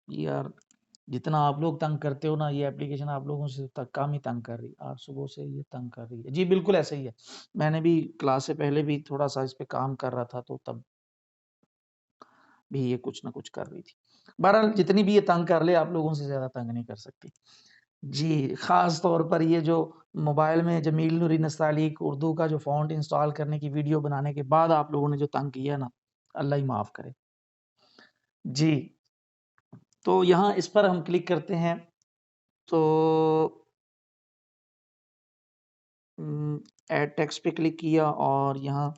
यार, जितना आप लोग तंग करते हो ना, ये एप्लीकेशन आप लोगों से कम ही तंग कर रही है। आज सुबह से ये तंग कर रही है। जी, बिल्कुल ऐसे ही है। मैंने भी क्लास से पहले भी थोड़ा-सा इस पे काम कर रहा था, तो तब भी ये कुछ ना कुछ कर रही थी। बहरहाल जितनी भी ये तंग कर ले, आप लोगों से ज़्यादा तंग नहीं कर सकती। जी, ख़ास तौर पर ये जो मोबाइल में जमील नूरी नस्तालिक उर्दू का जो फ़ॉन्ट इंस्टॉल करने की वीडियो बनाने के बाद आप लोगों ने जो तंग किया ना, अल्लाह ही माफ़ करे। जी, तो यहाँ इस पर हम क्लिक करते हैं, तो ऐड टेक्स्ट पे क्लिक किया और यहाँ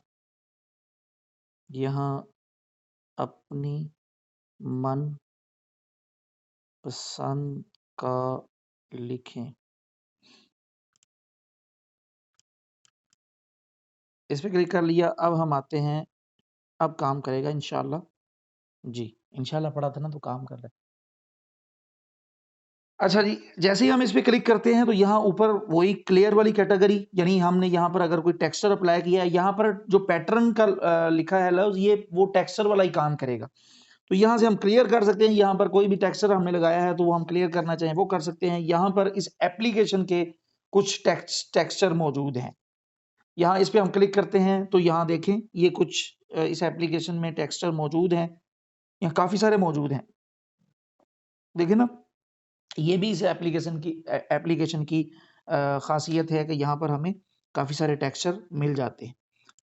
यहाँ अपनी मनपसंद का लिखें। इस पे क्लिक कर लिया, अब हम आते हैं, अब काम करेगा इंशाअल्लाह। जी, इंशाअल्लाह पढ़ा था ना, तो काम कर रहा है। अच्छा जी, जैसे ही हम इस पे क्लिक करते हैं, तो यहाँ ऊपर वही क्लियर वाली कैटेगरी, यानी हमने यहाँ पर अगर कोई टेक्सचर अप्लाई किया है, यहाँ पर जो पैटर्न का लिखा है लफ्ज़, ये वो टेक्सचर वाला ही काम करेगा। तो यहाँ से हम क्लियर कर सकते हैं, यहाँ पर कोई भी टेक्सचर हमने लगाया है, तो वो हम क्लियर करना चाहें, वो कर सकते हैं। यहाँ पर इस एप्लीकेशन के कुछ टेक्सचर मौजूद हैं। यहाँ इस पे हम क्लिक करते हैं, तो यहाँ देखें, ये कुछ इस एप्लीकेशन में टेक्सचर मौजूद हैं। यहाँ काफ़ी सारे मौजूद हैं। देखिए ना, ये भी इस एप्लीकेशन की ख़ासियत है कि यहाँ पर हमें काफ़ी सारे टेक्सचर मिल जाते हैं।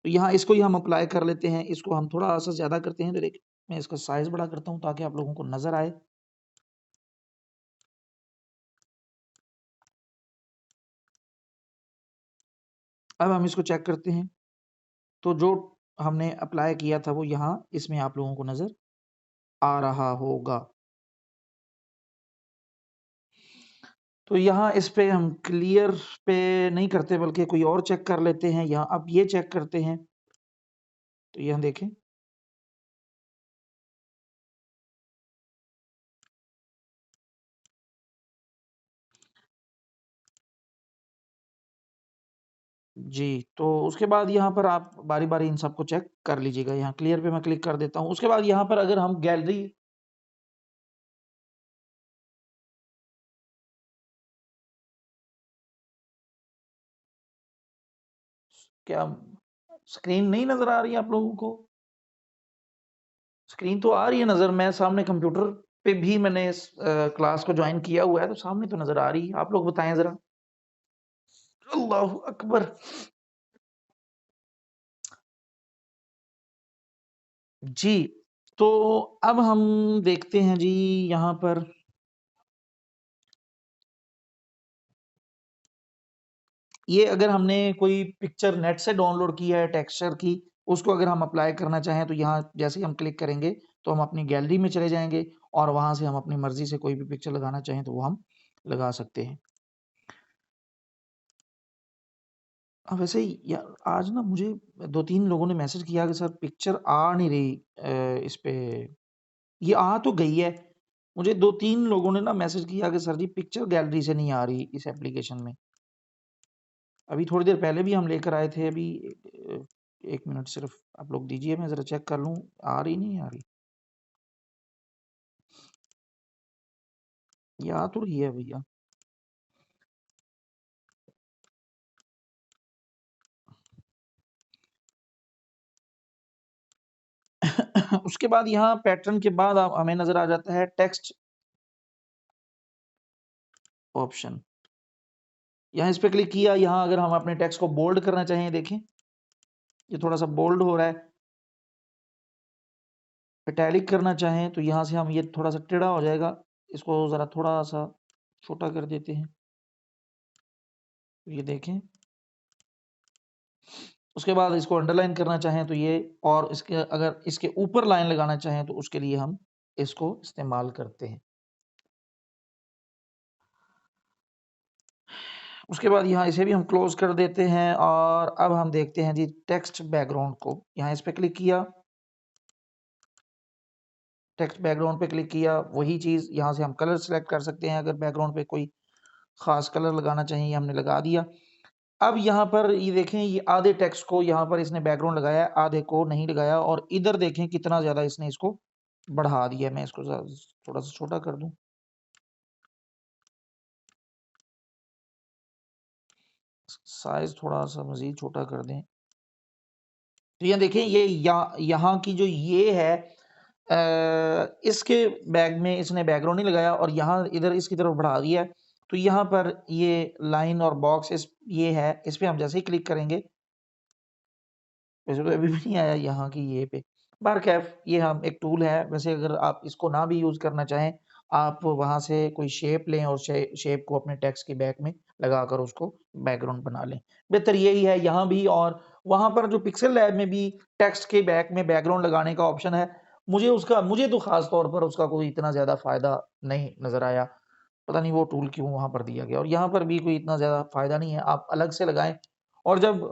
तो यहाँ इसको ही हम अप्लाई कर लेते हैं, इसको हम थोड़ा-सा ज़्यादा करते हैं, तो देखिए मैं इसका साइज़ बड़ा करता हूँ ताकि आप लोगों को नज़र आए। अब हम इसको चेक करते हैं, तो जो हमने अप्लाई किया था वो यहाँ इसमें आप लोगों को नज़र आ रहा होगा। तो यहाँ इस पे हम क्लियर पे नहीं करते, बल्कि कोई और चेक कर लेते हैं। यहाँ अब ये चेक करते हैं, तो यहाँ देखें। जी, तो उसके बाद यहाँ पर आप बारी-बारी इन सबको चेक कर लीजिएगा। यहाँ क्लियर पे मैं क्लिक कर देता हूँ। उसके बाद यहाँ पर अगर हम गैलरी क्या स्क्रीन नहीं नज़र आ रही है आप लोगों को? स्क्रीन तो आ रही है नज़र, मैं सामने कंप्यूटर पे भी मैंने इस क्लास को जॉइन किया हुआ है, तो सामने तो नज़र आ रही है। आप लोग बताएँ ज़रा। अल्लाहू अकबर! जी, तो अब हम देखते हैं जी यहाँ पर ये अगर हमने कोई पिक्चर नेट से डाउनलोड की है टेक्सचर की, उसको अगर हम अप्लाई करना चाहें, तो यहाँ जैसे ही हम क्लिक करेंगे, तो हम अपनी गैलरी में चले जाएँगे और वहाँ से हम अपनी मर्ज़ी से कोई भी पिक्चर लगाना चाहें, तो वो हम लगा सकते हैं। वैसे ही या आज ना मुझे 2-3 लोगों ने मैसेज किया कि सर पिक्चर आ नहीं रही इस पे, ये आ तो गई है। मुझे 2-3 लोगों ने ना मैसेज किया कि सर जी पिक्चर गैलरी से नहीं आ रही इस एप्लीकेशन में। अभी थोड़ी देर पहले भी हम लेकर आए थे। अभी 1 मिनट सिर्फ आप लोग दीजिए, मैं ज़रा चेक कर लूँ आ रही नहीं आ रही। ये आ तो रही है भैया। उसके बाद यहाँ पैटर्न के बाद हमें नज़र आ जाता है टेक्स्ट ऑप्शन। यहाँ इस पे क्लिक किया। यहाँ अगर हम अपने टेक्स्ट को बोल्ड करना चाहें, देखें ये थोड़ा सा बोल्ड हो रहा है। इटैलिक करना चाहें तो यहाँ से हम ये थोड़ा सा टेढ़ा हो जाएगा, इसको ज़रा थोड़ा सा छोटा कर देते हैं, ये देखें। उसके बाद इसको अंडरलाइन करना चाहें तो ये, और इसके अगर इसके ऊपर लाइन लगाना चाहें तो उसके लिए हम इसको इस्तेमाल करते हैं। उसके बाद यहाँ इसे भी हम क्लोज कर देते हैं और अब हम देखते हैं जी टेक्स्ट बैकग्राउंड को। यहाँ इस पे क्लिक किया, टेक्स्ट बैकग्राउंड पे क्लिक किया, वही चीज़ यहाँ से हम कलर सेलेक्ट कर सकते हैं। अगर बैकग्राउंड पे कोई ख़ास कलर लगाना चाहिए, ये हमने लगा दिया। अब यहाँ पर ये देखें, ये आधे टेक्स्ट को यहाँ पर इसने बैकग्राउंड लगाया, आधे को नहीं लगाया, और इधर देखें कितना ज़्यादा इसने इसको बढ़ा दिया। मैं इसको थोड़ा सा छोटा कर दूं, साइज थोड़ा सा मजीद छोटा कर दें। तो यहाँ देखें, ये यहाँ की जो ये है इसके बैग में इसने बैकग्राउंड नहीं लगाया और यहाँ इधर इसकी तरफ बढ़ा दिया है। तो यहाँ पर ये लाइन और बॉक्स ये है, इस पे हम जैसे ही क्लिक करेंगे, वैसे तो अभी भी नहीं आया यहाँ की ये पे। बारकैफ ये हम एक टूल है। वैसे अगर आप इसको ना भी यूज़ करना चाहें, आप वहाँ से कोई शेप लें और शेप को अपने टेक्स्ट के बैक में लगाकर उसको बैकग्राउंड बना लें। बेहतर यही है यहाँ भी, और वहाँ पर जो पिक्सल लैब में भी टेक्स्ट के बैक में बैकग्राउंड लगाने का ऑप्शन है। मुझे तो ख़ास तौर पर उसका कोई इतना ज़्यादा फ़ायदा नहीं नज़र आया। पता नहीं वो टूल क्यों वहाँ पर दिया गया, और यहाँ पर भी कोई इतना ज़्यादा फ़ायदा नहीं है। आप अलग से लगाएँ, और जब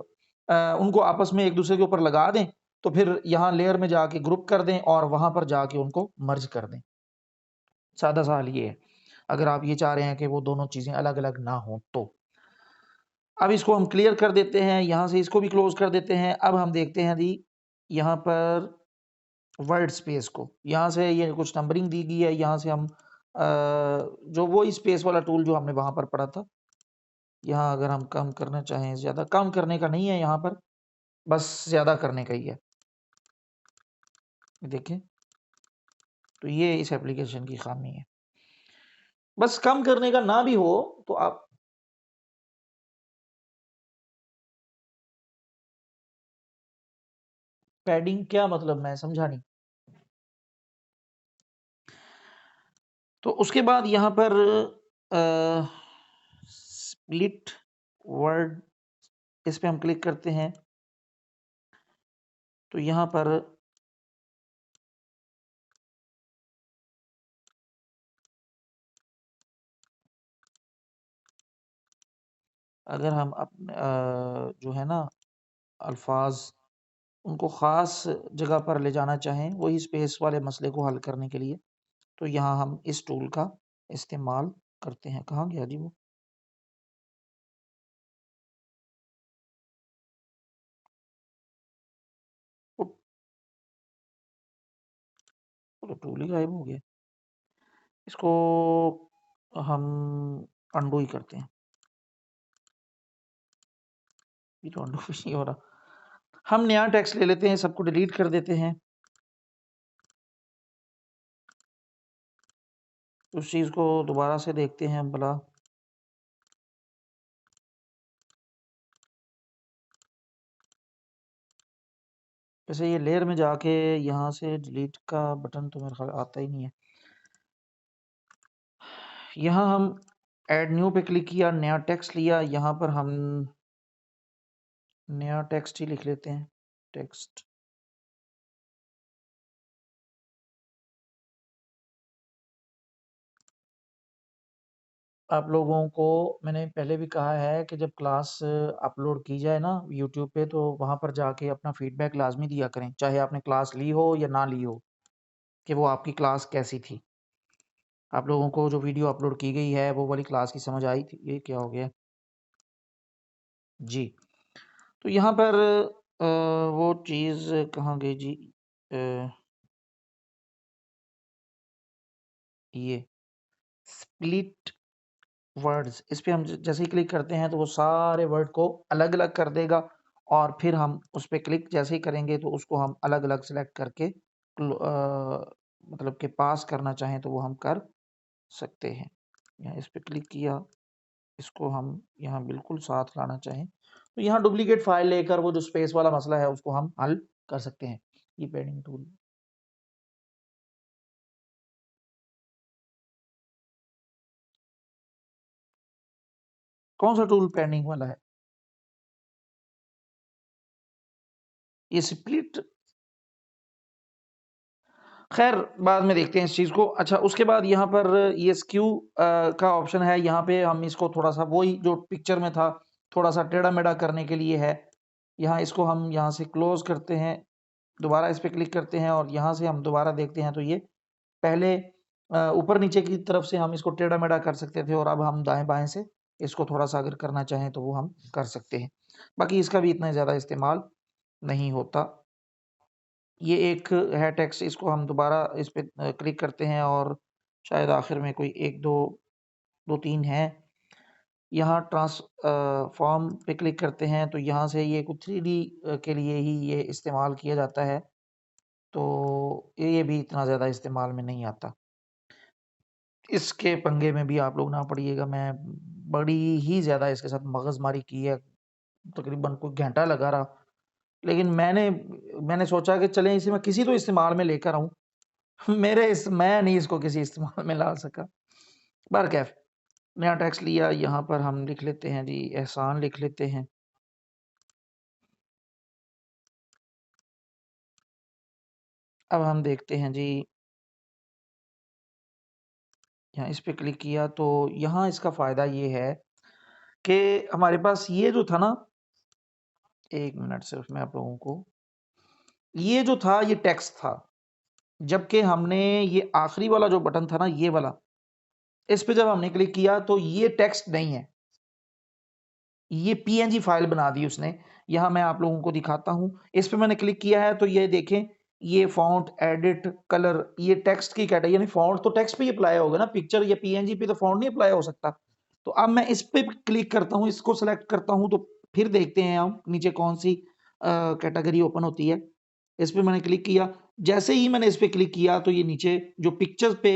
उनको आपस में एक दूसरे के ऊपर लगा दें तो फिर यहाँ लेयर में जाके ग्रुप कर दें और वहाँ पर जाके उनको मर्ज कर दें। सादा सा हल ये है, अगर आप ये चाह रहे हैं कि वो दोनों चीज़ें अलग-अलग ना हों तो। अब इसको हम क्लियर कर देते हैं, यहाँ से इसको भी क्लोज़ कर देते हैं। अब हम देखते हैं जी यहाँ पर वर्ड स्पेस को। यहाँ से ये कुछ नंबरिंग दी गई है, यहाँ से हम जो वो स्पेस वाला टूल जो हमने वहाँ पर पढ़ा था, यहाँ अगर हम कम करना चाहें, ज़्यादा कम करने का नहीं है यहाँ पर, बस ज़्यादा करने का ही है। देखें, तो ये इस एप्लीकेशन की खामी है। बस कम करने का ना भी हो तो आप पैडिंग क्या मतलब, मैं समझा नहीं। तो उसके बाद यहाँ पर स्प्लिट वर्ड, इस पे हम क्लिक करते हैं तो यहाँ पर अगर हम जो है ना अल्फाज, उनको ख़ास जगह पर ले जाना चाहें वही स्पेस वाले मसले को हल करने के लिए, तो यहाँ हम इस टूल का इस्तेमाल करते हैं। कहाँ गया जी वो? वो वो तो टूल ही गायब हो गया। इसको हम अंडू ही करते हैं। ये तो अंडू भी नहीं हो रहा। हम नया टेक्स्ट ले लेते हैं, सबको डिलीट कर देते हैं। उस चीज़ को दोबारा से देखते हैं भला। वैसे ये लेयर में जाके यहाँ से डिलीट का बटन तो मेरे ख्याल आता ही नहीं है। यहाँ हम ऐड न्यू पे क्लिक किया, नया टेक्स्ट लिया, यहाँ पर हम नया टेक्स्ट ही लिख लेते हैं। टेक्स्ट आप लोगों को मैंने पहले भी कहा है कि जब क्लास अपलोड की जाए ना यूट्यूब पे, तो वहाँ पर जाके अपना फीडबैक लाजमी दिया करें, चाहे आपने क्लास ली हो या ना ली हो, कि वो आपकी क्लास कैसी थी। आप लोगों को जो वीडियो अपलोड की गई है वो वाली क्लास की समझ आई थी? ये क्या हो गया? जी। तो यहाँ पर वो चीज़ कहाँ गई जी? ये स्प्लिट वर्ड्स, इस पे हम जैसे ही क्लिक करते हैं तो वो सारे वर्ड को अलग-अलग कर देगा और फिर हम उस पे क्लिक जैसे ही करेंगे तो उसको हम अलग-अलग सेलेक्ट करके मतलब कि पास करना चाहें तो वो हम कर सकते हैं। यहाँ इस पे क्लिक किया, इसको हम यहाँ बिल्कुल साथ लाना चाहें, तो यहाँ डुप्लीकेट फाइल लेकर वो जो स्पेस वाला मसला है उसको हम हल कर सकते हैं। ये पैडिंग टूल कौन सा टूल पैडिंग वाला है? ये स्प्लिट, खैर बाद में देखते हैं इस चीज़ को। अच्छा, उसके बाद यहाँ पर ये स्क्यू का ऑप्शन है, यहाँ पे हम इसको थोड़ा-सा वही जो पिक्चर में था, थोड़ा-सा टेढ़ा-मेढ़ा करने के लिए है। यहाँ इसको हम यहाँ से क्लोज़ करते हैं, दोबारा इस पे क्लिक करते हैं और यहाँ से हम दोबारा देखते हैं तो ये पहले ऊपर-नीचे की तरफ से हम इसको टेढ़ा-मेढ़ा कर सकते थे और अब हम दाएँ-बाएँ से इसको थोड़ा-सा अगर करना चाहें तो वो हम कर सकते हैं। बाकी इसका भी इतना ज़्यादा इस्तेमाल नहीं होता। ये एक है टेक्स्ट, इसको हम दोबारा इस पे क्लिक करते हैं और शायद आखिर में कोई 1-2 2-3 हैं। यहाँ फॉर्म पे क्लिक करते हैं तो यहाँ से ये कुछ 3D के लिए ही ये इस्तेमाल किया जाता है, तो ये भी इतना ज़्यादा इस्तेमाल में नहीं आता। इसके पंगे में भी आप लोग ना पड़िएगा, मैं बड़ी ही ज़्यादा इसके साथ मगज़मारी की है, तकरीबन कोई घंटा लगा रहा। लेकिन मैंने सोचा कि चलें इसे मैं किसी तो इस्तेमाल में लेकर आऊँ। मेरे इस मैं नहीं इसको किसी इस्तेमाल में ला सका। बहरकैफ़ नया टेक्स्ट लिया, यहाँ पर हम लिख लेते हैं जी, एहसान लिख लेते हैं। अब हम देखते हैं जी, यहाँ इस पे क्लिक किया तो यहाँ इसका फ़ायदा ये है कि हमारे पास ये जो था ना, 1 मिनट सिर्फ़ मैं आप लोगों को, ये जो था ये टेक्स्ट था। जबकि हमने ये आखिरी वाला जो बटन था ना, ये वाला, इस पे जब हमने क्लिक किया तो ये टेक्स्ट नहीं है, ये पीएनजी फाइल बना दी उसने। यहाँ मैं आप लोगों को दिखाता हूँ, इस पे मैंने क्लिक किया है तो ये देखें, ये फ़ॉन्ट, एडिट, कलर, ये टेक्स्ट की कैटेगरी, यानी फ़ॉन्ट तो टेक्स्ट पे ही अप्लाई होगा ना, पिक्चर या पीएनजी पे तो फ़ॉन्ट नहीं अप्लाई हो सकता। तो अब मैं इस पे क्लिक करता हूँ, इसको सेलेक्ट करता हूँ तो फिर देखते हैं हम नीचे कौन-सी कैटेगरी ओपन होती है। इस पे मैंने क्लिक किया, जैसे ही मैंने इस पे क्लिक किया तो ये नीचे जो पिक्चर्स पे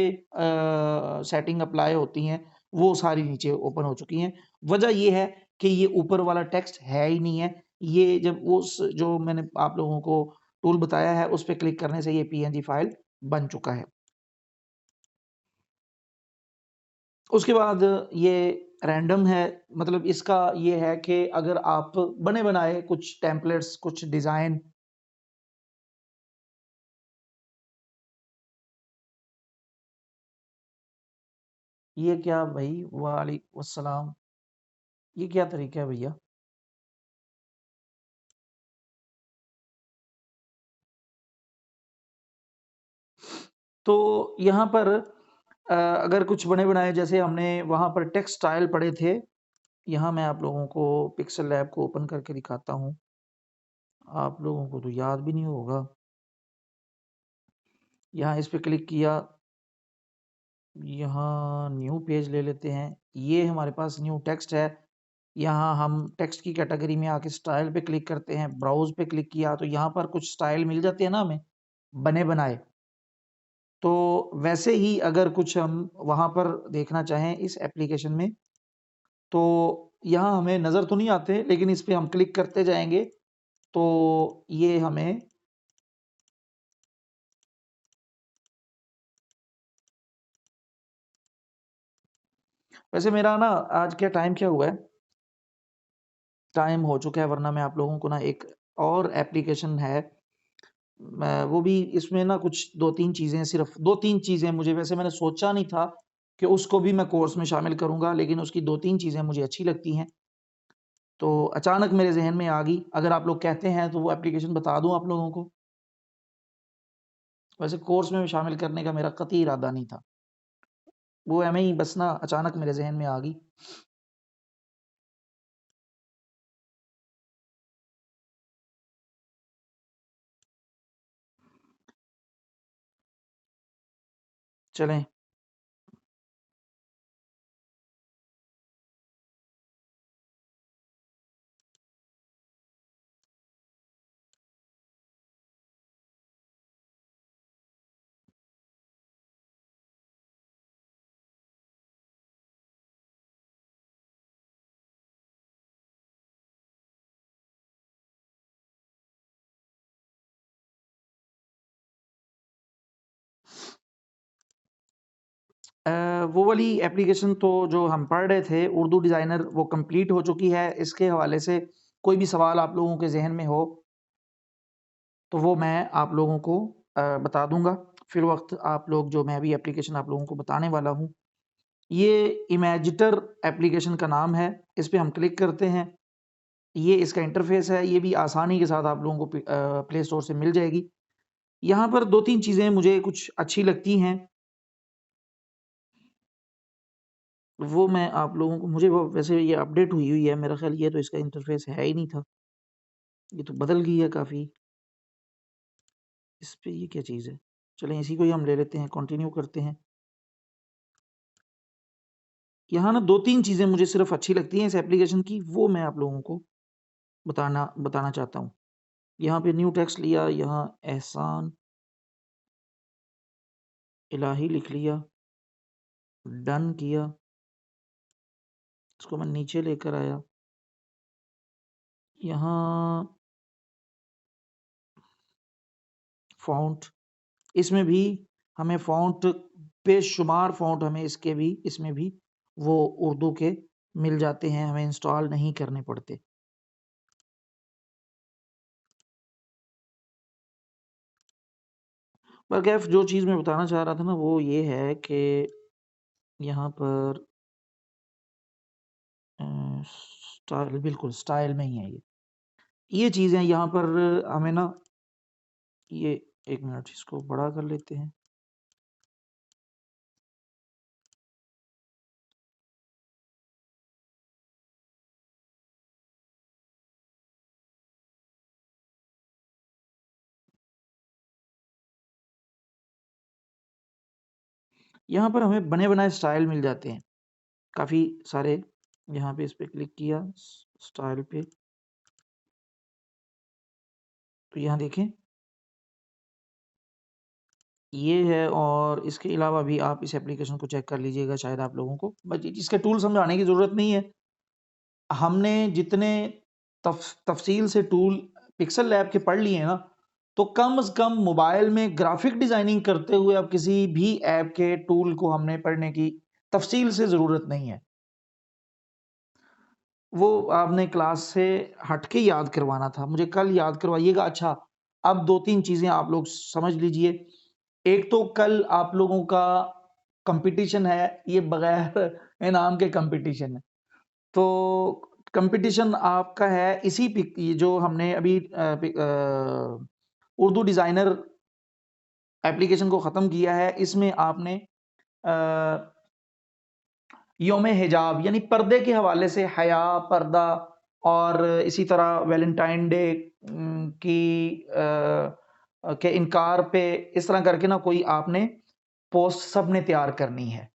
सेटिंग अप्लाई होती हैं, वो सारी नीचे ओपन हो चुकी हैं। वजह ये है कि ये ऊपर वाला टेक्स्ट है ही नहीं है। ये जब उस जो मैंने आप लोगों को टूल बताया है, उस पे क्लिक करने से ये पीएनजी फाइल बन चुका है। उसके बाद ये रैंडम है, मतलब इसका ये है कि अगर आप बने-बनाए कुछ टेम्पलेट्स, कुछ डिज़ाइन, ये क्या भई वालेकुम अस्सलाम, ये क्या तरीका है भैया? तो यहाँ पर अगर कुछ बने-बनाए जैसे हमने वहाँ पर टेक्स्ट स्टाइल पढ़े थे, यहाँ मैं आप लोगों को पिक्सेल लैब को ओपन करके दिखाता हूँ। आप लोगों को तो याद भी नहीं होगा। यहाँ इस पे क्लिक किया, यहाँ न्यू पेज ले लेते हैं। ये हमारे पास न्यू टेक्स्ट है। यहाँ हम टेक्स्ट की कैटेगरी में आके स्टाइल पे क्लिक करते हैं, ब्राउज़ पे क्लिक किया तो यहाँ पर कुछ स्टाइल मिल जाते हैं ना हमें, बने-बनाए। तो वैसे ही अगर कुछ हम वहाँ पर देखना चाहें इस एप्लीकेशन में, तो यहाँ हमें नज़र तो नहीं आते, लेकिन इस पे हम क्लिक करते जाएँगे, तो ये हमें वैसे मेरा ना आज क्या टाइम क्या हुआ है? टाइम हो चुका है, वरना मैं आप लोगों को ना एक और एप्लीकेशन है, मैं वो भी इसमें ना कुछ 2-3 चीज़ें, सिर्फ़ 2-3 चीज़ें मुझे, वैसे मैंने सोचा नहीं था कि उसको भी मैं कोर्स में शामिल करूँगा, लेकिन उसकी 2-3 चीज़ें मुझे अच्छी लगती हैं, तो अचानक मेरे ज़हन में आ गई। अगर आप लोग कहते हैं तो वो एप्लीकेशन बता दूँ आप लोगों को? वैसे कोर्स में शामिल करने का मेरा कतई इरादा नहीं था। वो ऐवें ही बस ना अचानक मेरे ज़हन में आ गई। चलें। वो वाली एप्लीकेशन तो जो हम पढ़ रहे थे उर्दू डिज़ाइनर, वो कंप्लीट हो चुकी है। इसके हवाले से कोई भी सवाल आप लोगों के ज़हन में हो तो वो मैं आप लोगों को बता दूँगा। फिर वक़्त आप लोग जो मैं अभी एप्लीकेशन आप लोगों को बताने वाला हूँ, ये इमेजिटर एप्लीकेशन का नाम है। इस पे हम क्लिक करते हैं। ये इसका इंटरफ़ेस है, ये भी आसानी के साथ आप लोगों को प्ले स्टोर से मिल जाएगी। यहाँ पर 2-3 चीज़ें मुझे कुछ अच्छी लगती हैं, वो मैं आप लोगों को, मुझे वो वैसे ये अपडेट हुई हुई है, मेरा ख़्याल ये तो इसका इंटरफ़ेस है ही नहीं था। ये तो बदल गई है काफ़ी। इस पे ये क्या चीज़ है? चलें इसी को ही हम ले लेते हैं, कंटिन्यू करते हैं। यहाँ ना 2-3 चीज़ें मुझे सिर्फ़ अच्छी लगती हैं इस एप्लीकेशन की, वो मैं आप लोगों को बताना बताना चाहता हूँ। यहाँ पे न्यू टेक्स्ट लिया, यहाँ एहसान इलाही लिख लिया, डन किया, इसको मैं नीचे लेकर आया। यहाँ फ़ॉन्ट, इसमें भी हमें फ़ॉन्ट, बेशुमार फ़ॉन्ट हमें इसके भी इसमें भी वो उर्दू के मिल जाते हैं, हमें इंस्टॉल नहीं करने पड़ते। पर खैर जो चीज़ मैं बताना चाह रहा था ना वो ये है कि यहाँ पर अ, स्टाइल, बिल्कुल स्टाइल में ही है ये। ये चीज़ें यहाँ पर हमें ना, ये 1 मिनट इसको बड़ा कर लेते हैं। यहाँ पर हमें बने-बनाए स्टाइल मिल जाते हैं, काफ़ी सारे। यहाँ पे इस पे क्लिक किया स्टाइल पे, तो यहाँ देखें ये है, और इसके अलावा भी आप इस एप्लीकेशन को चेक कर लीजिएगा, शायद आप लोगों को बट इसके टूल समझाने की ज़रूरत नहीं है। हमने जितने तफ़सील से टूल पिक्सल लैब के पढ़ लिए हैं ना, तो कम से कम मोबाइल में ग्राफ़िक डिज़ाइनिंग करते हुए अब किसी भी ऐप के टूल को हमने पढ़ने की तफ़सील से ज़रूरत नहीं है। वो आपने क्लास से हट के याद करवाना था। मुझे कल याद करवाइएगा। अच्छा, अब 2-3 चीज़ें आप लोग समझ लीजिए। एक तो कल आप लोगों का कॉम्पिटिशन है, ये बगैर इनाम के कॉम्पिटिशन है। तो कॉम्पिटिशन आपका है इसी पिक, ये जो हमने अभी उर्दू डिज़ाइनर एप्लीकेशन को ख़त्म किया है, इसमें आपने अ, यौम हिजाब यानी पर्दे के हवाले से हया, पर्दा, और इसी तरह वैलेंटाइन डे के इनकार पे इस तरह करके ना कोई आपने पोस्ट सबने तैयार करनी है।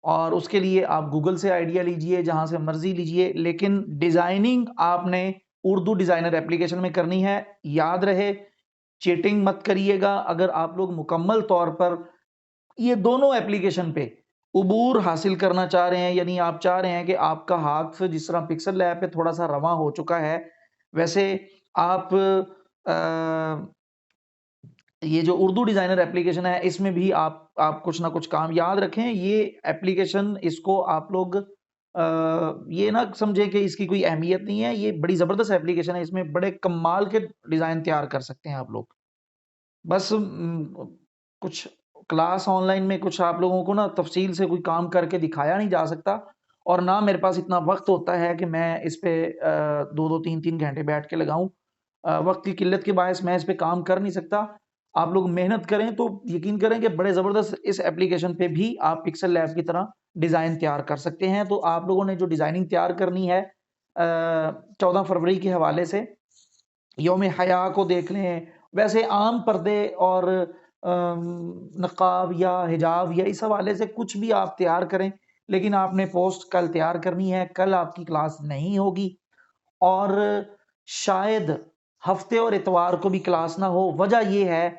और उसके लिए आप गूगल से आइडिया लीजिए, जहाँ से मर्ज़ी लीजिए, लेकिन डिज़ाइनिंग आपने उर्दू डिज़ाइनर एप्लीकेशन में करनी है। याद रहे, चीटिंग मत करिएगा। अगर आप लोग मुकम्मल तौर पर ये दोनों एप्लीकेशन पे उबूर हासिल करना चाह रहे हैं, यानी आप चाह रहे हैं कि आपका हाथ जिस तरह पिक्सल लैब पे थोड़ा-सा रवां हो चुका है, वैसे आप ये जो उर्दू डिज़ाइनर एप्लीकेशन है, इसमें भी आप कुछ ना कुछ काम याद रखें। ये एप्लीकेशन, इसको आप लोग ये ना समझें कि इसकी कोई अहमियत नहीं है। ये बड़ी ज़बरदस्त एप्लीकेशन है, इसमें बड़े कमाल के डिज़ाइन तैयार कर सकते हैं आप लोग। बस कुछ क्लास ऑनलाइन में कुछ आप लोगों को ना तफ़सील से कोई काम करके दिखाया नहीं जा सकता, और ना मेरे पास इतना वक़्त होता है कि मैं इस पे 2-2 3-3 घंटे बैठ के लगाऊँ। वक़्त की किल्लत के बायस मैं इस पे काम कर नहीं सकता। आप लोग मेहनत करें तो यकीन करें कि बड़े ज़बरदस्त इस एप्लीकेशन पे भी आप पिक्सल लैब की तरह डिज़ाइन तैयार कर सकते हैं। तो आप लोगों ने जो डिज़ाइनिंग तैयार करनी है 14 फरवरी के हवाले से, यौम हया को देख लें, वैसे आम पर्दे और नकाब या हिजाब या इस हवाले से कुछ भी आप तैयार करें, लेकिन आपने पोस्ट कल तैयार करनी है, कल आपकी क्लास नहीं होगी और शायद हफ्ते और इतवार को भी क्लास ना हो। वजह ये है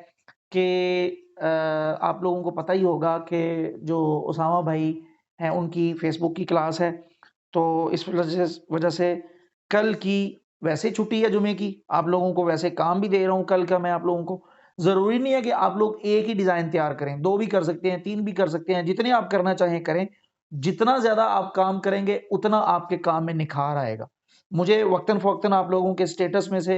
कि आप लोगों को पता ही होगा कि जो उसामा भाई हैं उनकी फेसबुक की क्लास है, तो इस वजह से कल की वैसे छुट्टी है जुमे की, आप लोगों को वैसे काम भी दे रहा हूँ कल का मैं आप लोगों को। ज़रूरी नहीं है कि आप लोग एक ही डिज़ाइन तैयार करें, 2 भी कर सकते हैं, 3 भी कर सकते हैं, जितने आप करना चाहें करें। जितना ज़्यादा आप काम करेंगे उतना आपके काम में निखार आएगा। मुझे वक़्तन-फ़वक़्तन आप लोगों के स्टेटस में से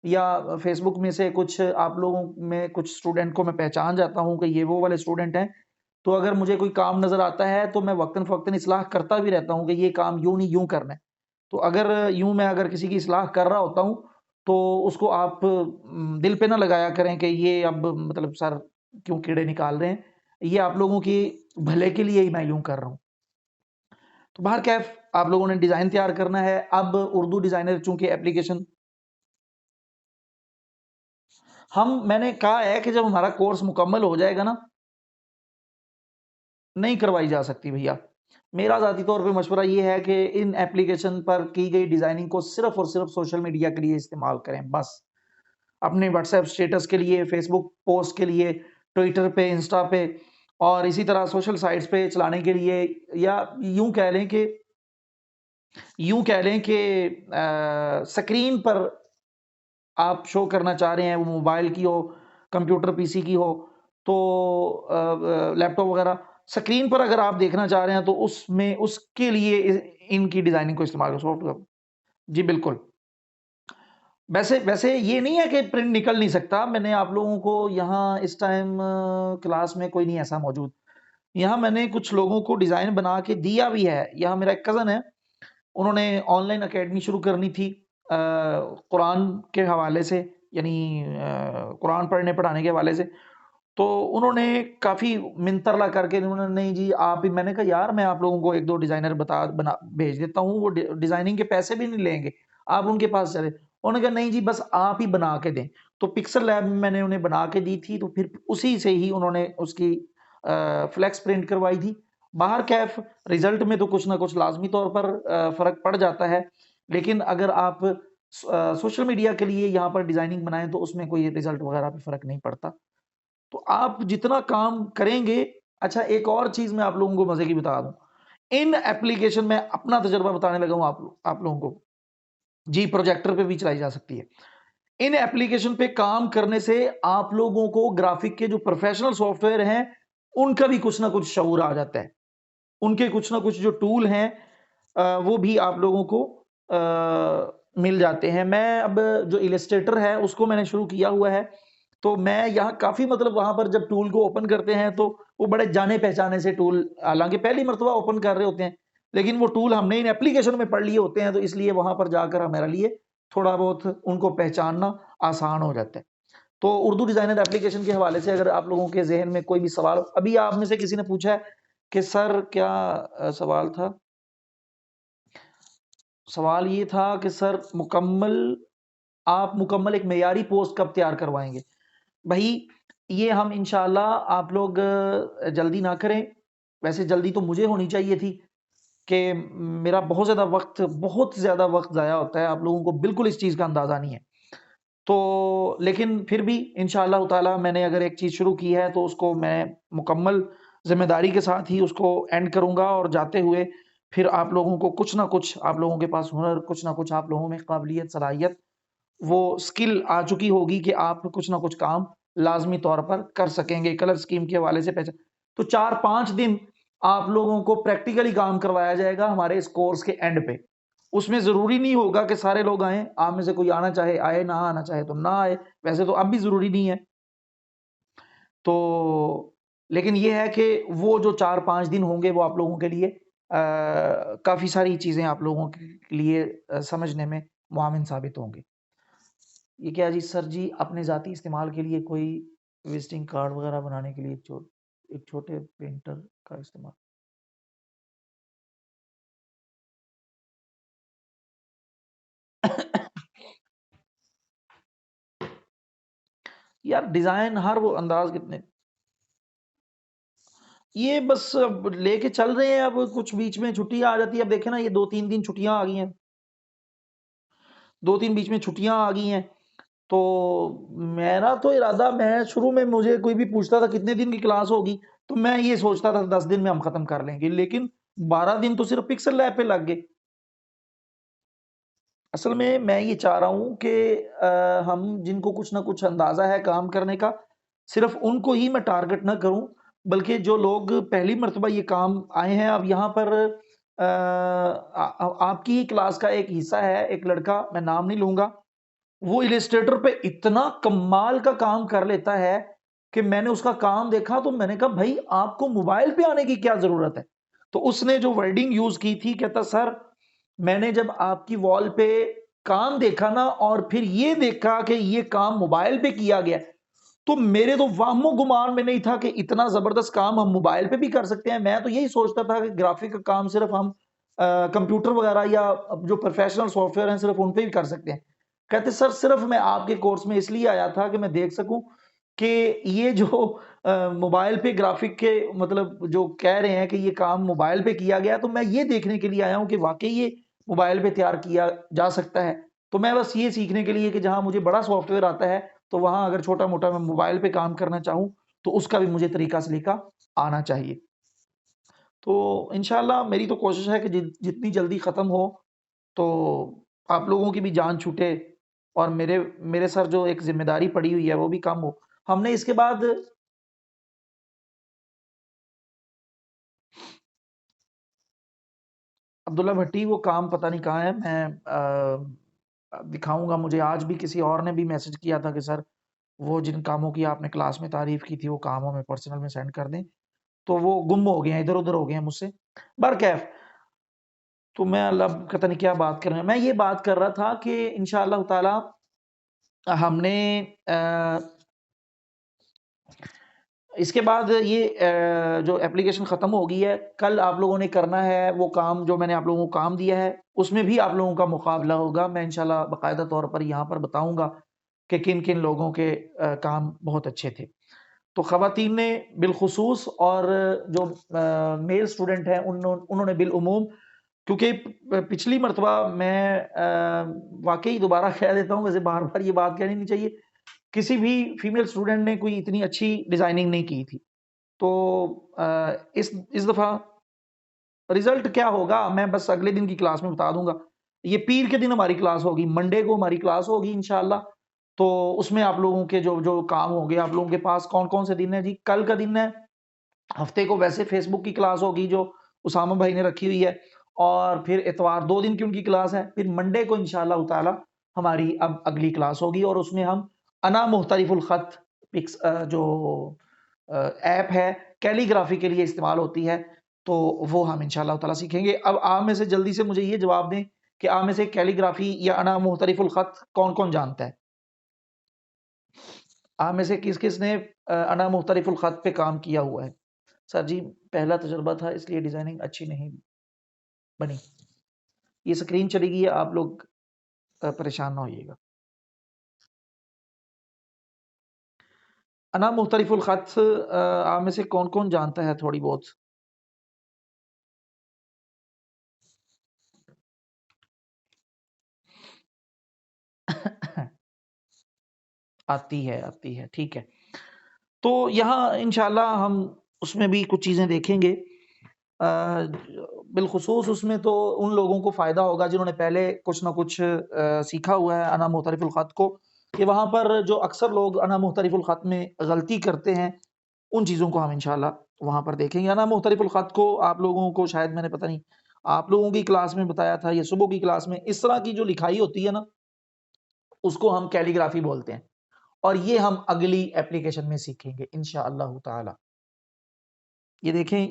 या फेसबुक में से कुछ आप लोगों में कुछ स्टूडेंट को मैं पहचान जाता हूँ कि ये वो वाले स्टूडेंट हैं। तो अगर मुझे कोई काम नज़र आता है तो मैं वक़्तन-फ़वक़्तन इस्लाह करता भी रहता हूँ कि ये काम यूँ नहीं यूँ करना है। तो अगर यूँ मैं अगर किसी की इस्लाह कर रहा होता हूँ तो उसको आप दिल पे ना लगाया करें कि ये अब मतलब सर क्यों कीड़े निकाल रहे हैं। ये आप लोगों के भले के लिए ही मैं यूँ कर रहा हूँ। तो बहरकैफ़ आप लोगों ने डिज़ाइन तैयार करना है। अब उर्दू डिज़ाइनर चूँकि एप्लीकेशन मैंने कहा है कि जब हमारा कोर्स मुकम्मल हो जाएगा ना, नहीं करवाई जा सकती भैया। मेरा ज़ाती तौर पे मशवरा ये है कि इन एप्लीकेशन पर की गई डिज़ाइनिंग को सिर्फ़ और सिर्फ़ सोशल मीडिया के लिए इस्तेमाल करें बस। अपने व्हाट्सएप स्टेटस के लिए, फ़ेसबुक पोस्ट के लिए, ट्विटर पे, इंस्टा पे और इसी तरह सोशल साइट्स पे चलाने के लिए या यूँ कह लें कि स्क्रीन पर आप शो करना चाह रहे हैं, वो मोबाइल की हो, कंप्यूटर पीसी की हो, तो लैपटॉप वगैरह, स्क्रीन पर अगर आप देखना चाह रहे हैं तो उसमें उसके लिए इनकी डिज़ाइनिंग को इस्तेमाल करें सॉफ्टवेयर। जी, बिल्कुल। वैसे वैसे ये नहीं है कि प्रिंट निकल नहीं सकता। मैंने आप लोगों को यहाँ इस टाइम क्लास में कोई नहीं ऐसा मौजूद। यहाँ मैंने कुछ लोगों को डिज़ाइन बना के दिया भी है। यहाँ मेरा एक कज़न है, उन्होंने ऑनलाइन अकेडमी शुरू करनी थी कुरान के हवाले से, यानी कुरान पढ़ने पढ़ाने के हवाले से। तो उन्होंने काफ़ी मिन्नत-तरला करके उन्होंने नहीं जी आप ही, मैंने कहा यार मैं आप लोगों को 1-2 डिज़ाइनर बना भेज देता हूँ, वो डिज़ाइनिंग के पैसे भी नहीं लेंगे, आप उनके पास चले। उन्होंने कहा नहीं जी बस आप ही बना के दें। तो पिक्सल लैब में मैंने उन्हें बना के दी थी, तो फिर उसी से ही उन्होंने उसकी फ्लेक्स प्रिंट करवाई थी। बाहर कैफ़ रिज़ल्ट में तो कुछ ना कुछ लाज़मी तौर पर फ़र्क पड़ जाता है। लेकिन अगर आप सोशल मीडिया के लिए यहाँ पर डिज़ाइनिंग बनाएँ तो उसमें कोई रिज़ल्ट वगैरह पे फ़र्क नहीं पड़ता। तो आप जितना काम करेंगे। अच्छा, एक और चीज़ मैं आप लोगों को मज़े की बता दूँ। इन एप्लीकेशन में अपना तजुर्बा बताने लगा हूँ आप लोगों को। जी, प्रोजेक्टर पे भी चलाई जा सकती है। इन एप्लीकेशन पे काम करने से आप लोगों को ग्राफ़िक के जो प्रोफ़ेशनल सॉफ्टवेयर हैं, उनका भी कुछ ना कुछ शऊर आ जाता है। उनके कुछ ना कुछ जो टूल हैं वो भी आप लोगों को मिल जाते हैं। मैं अब जो इलस्ट्रेटर है उसको मैंने शुरू किया हुआ है। तो मैं यहाँ काफ़ी मतलब वहाँ पर जब टूल को ओपन करते हैं तो वो बड़े जाने-पहचाने से टूल, हालाँकि पहली मर्तबा ओपन कर रहे होते हैं, लेकिन वो टूल हमने इन एप्लीकेशन में पढ़ लिए होते हैं, तो इसलिए वहाँ पर जाकर हमारे लिए थोड़ा बहुत उनको पहचानना आसान हो जाता है। तो उर्दू डिज़ाइनर एप्लीकेशन के हवाले से अगर आप लोगों के ज़हन में कोई भी सवाल हो, अभी आप में से किसी ने पूछा है कि सर क्या सवाल था? सवाल ये था कि सर आप मुकम्मल एक मेयारी पोस्ट कब तैयार करवाएँगे? भई, ये हम इंशाअल्लाह आप लोग जल्दी ना करें। वैसे जल्दी तो मुझे होनी चाहिए थी कि मेरा बहुत ज़्यादा वक़्त ज़ाया होता है। आप लोगों को बिल्कुल इस चीज़ का अंदाज़ा नहीं है। तो लेकिन फिर भी इंशाअल्लाह ताला मैंने अगर एक चीज़ शुरू की है तो उसको मैं मुकम्मल ज़िम्मेदारी के साथ ही उसको एंड करूँगा और जाते हुए फिर आप लोगों को कुछ ना कुछ, आप लोगों के पास हुनर, कुछ ना कुछ आप लोगों में काबिलियत, सलाहियत, वो स्किल आ चुकी होगी कि आप कुछ ना कुछ काम लाज़मी तौर पर कर सकेंगे। कलर स्कीम के हवाले से तो 4-5 दिन आप लोगों को प्रैक्टिकली काम करवाया जाएगा हमारे इस कोर्स के एंड पे। उसमें ज़रूरी नहीं होगा कि सारे लोग आएँ, आप में से कोई आना चाहे आए, ना आना चाहे तो ना आए। वैसे तो अब भी ज़रूरी नहीं है। तो लेकिन ये है कि वो जो 4-5 दिन होंगे वो आप लोगों के लिए काफ़ी सारी चीज़ें आप लोगों के लिए समझने में मुआविन साबित होंगे। ये क्या जी सर जी, अपने ज़ाती इस्तेमाल के लिए कोई विज़िटिंग कार्ड वग़ैरह बनाने के लिए एक छोटे प्रिंटर का इस्तेमाल। यार डिज़ाइन हर वो अंदाज़ कितने ये बस अब लेके चल रहे हैं, अब कुछ बीच में छुट्टियाँ आ जाती है। अब देखें ना, ये 2-3 दिन छुट्टियाँ आ गई हैं। 2-3 बीच में छुट्टियाँ आ गई हैं, तो मेरा तो इरादा, मैं शुरू में मुझे कोई भी पूछता था कितने दिन की क्लास होगी, तो मैं ये सोचता था 10 दिन में हम खत्म कर लेंगे, लेकिन 12 दिन तो सिर्फ पिक्सल लैब पे लग गए। असल में मैं ये चाह रहा हूँ कि हम जिनको कुछ ना कुछ अंदाज़ा है काम करने का, सिर्फ़ उनको ही मैं टारगेट ना करूँ, बल्कि जो लोग पहली मर्तबा ये काम आए हैं, अब यहाँ पर आपकी ही क्लास का एक हिस्सा है, एक लड़का, मैं नाम नहीं लूँगा, वो इलस्ट्रेटर पे इतना कमाल का काम कर लेता है कि मैंने उसका काम देखा तो मैंने कहा, "भई, आपको मोबाइल पे आने की क्या ज़रूरत है?" तो उसने जो वर्डिंग यूज़ की थी, कहता, "सर, मैंने जब आपकी वॉल पे काम देखा ना और फिर ये देखा कि ये काम मोबाइल पे किया गया है, तो मेरे तो वाहमो-गुमान में नहीं था कि इतना ज़बरदस्त काम हम मोबाइल पे भी कर सकते हैं। मैं तो यही सोचता था कि ग्राफ़िक का काम सिर्फ़ हम कंप्यूटर वगैरह या अब जो प्रोफ़ेशनल सॉफ्टवेयर हैं, सिर्फ़ उन पे ही कर सकते हैं।" कहते, "सर, सिर्फ़ मैं आपके कोर्स में इसलिए आया था कि मैं देख सकूँ कि ये जो मोबाइल पे ग्राफ़िक के मतलब जो कह रहे हैं कि ये काम मोबाइल पे किया गया है, तो मैं ये देखने के लिए आया हूँ कि वाक़ई ये मोबाइल पे तैयार किया जा सकता है। तो मैं बस ये सीखने के लिए कि जहाँ मुझे बड़ा सॉफ्टवेयर आता है, तो वहाँ अगर छोटा-मोटा मैं मोबाइल पे काम करना चाहूँ, तो उसका भी मुझे तरीका-सलीका आना चाहिए।" तो इंशाअल्लाह मेरी तो कोशिश है कि जितनी जल्दी ख़त्म हो, तो आप लोगों की भी जान छूटे और मेरे मेरे सर जो एक ज़िम्मेदारी पड़ी हुई है, वो भी कम हो। हमने इसके बाद अब्दुल्ला भट्टी वो काम पता नहीं कहाँ है, मैं दिखाऊँगा। मुझे आज भी किसी और ने भी मैसेज किया था कि सर, वो जिन कामों की आपने क्लास में तारीफ़ की थी, वो काम हमें पर्सनल में सेंड कर दें। तो वो गुम हो गए हैं, इधर-उधर हो गए हैं मुझसे। बहरकैफ़, तो मैं अल्लाह पता नहीं क्या बात कर रहे हैं। मैं ये बात कर रहा था कि इंशाअल्लाह ताला हमने अ, इसके बाद ये जो एप्लीकेशन ख़त्म हो गई है, कल आप लोगों ने करना है वो काम जो मैंने आप लोगों को काम दिया है, उसमें भी आप लोगों का मुकाबला होगा। मैं इंशाअल्लाह बाकायदा तौर पर यहाँ पर बताऊँगा कि किन-किन लोगों के काम बहुत अच्छे थे। तो ख़वातीन ने बिलख़ुसूस और जो मेल स्टूडेंट हैं उन्होंने बिलउमूम, क्योंकि पिछली मर्तबा मैं वाक़ई दोबारा कह देता हूँ, वैसे बार-बार ये बात कहनी नहीं चाहिए, किसी भी फीमेल स्टूडेंट ने कोई इतनी अच्छी डिज़ाइनिंग नहीं की थी। तो इस दफ़ा रिज़ल्ट क्या होगा, मैं बस अगले दिन की क्लास में बता दूँगा। ये पीर के दिन हमारी क्लास होगी, मंडे को हमारी क्लास होगी इंशाअल्लाह। तो उसमें आप लोगों के जो काम होंगे, आप लोगों के पास कौन-कौन से दिन हैं जी? कल का दिन है, हफ़्ते को वैसे फ़ेसबुक की क्लास होगी जो उसामा भाई ने रखी हुई है, और फिर इतवार 2 दिन की उनकी क्लास है। फिर मंडे को इंशाअल्लाह ताला हमारी अब अगली क्लास होगी और उसमें हम अना मुख्तलिफुल ख़त जो ऐप है, कैलीग्राफ़ी के लिए इस्तेमाल होती है, तो वो हम इंशाअल्लाह ताला सीखेंगे। अब आप में से जल्दी से मुझे ये जवाब दें कि आप में से कैलीग्राफ़ी या अना मुख्तलिफुल ख़त कौन-कौन जानता है? आप में से किस-किस ने अना मुख्तलिफुल ख़त पे काम किया हुआ है? सर जी, पहला तजुर्बा था इसलिए डिज़ाइनिंग अच्छी नहीं बनी। ये स्क्रीन चली गई है, आप लोग परेशान ना होइएगा। अना मुख्तलिफुल ख़त आप में से कौन-कौन जानता है थोड़ी बहुत? आती है, ठीक है। तो यहाँ इंशाअल्लाह हम उसमें भी कुछ चीज़ें देखेंगे। बिलख़ुसूस उसमें तो उन लोगों को फ़ायदा होगा जिन्होंने पहले कुछ न कुछ सीखा हुआ है अना मुख्तलिफुल ख़त को, कि वहाँ पर जो अक्सर लोग अना मुख्तलिफुल ख़त में गलती करते हैं, उन चीज़ों को हम इंशाअल्लाह वहाँ पर देखेंगे। अना मुख्तलिफुल ख़त को आप लोगों को शायद मैंने पता नहीं आप लोगों की क्लास में बताया था या सुबह की क्लास में, इस तरह की जो लिखाई होती है ना, उसको हम कैलीग्राफ़ी बोलते हैं, और ये हम अगली एप्लीकेशन में सीखेंगे इंशाअल्लाह ताला। ये देखें,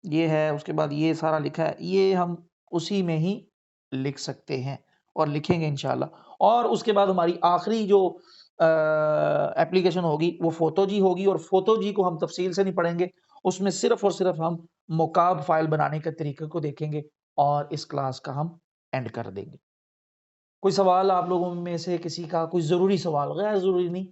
ये है, उसके बाद ये सारा लिखा है, ये हम उसी में ही लिख सकते हैं और लिखेंगे इंशाअल्लाह। और उसके बाद हमारी आखिरी जो एप्लीकेशन होगी वो फ़ोटोजी होगी, और फ़ोटोजी को हम तफ़सील से नहीं पढ़ेंगे, उसमें सिर्फ़ और सिर्फ़ हम मुकाब फ़ाइल बनाने के तरीके को देखेंगे और इस क्लास का हम एंड कर देंगे। कोई सवाल आप लोगों में से किसी का, कोई ज़रूरी सवाल, गैर ज़रूरी नहीं?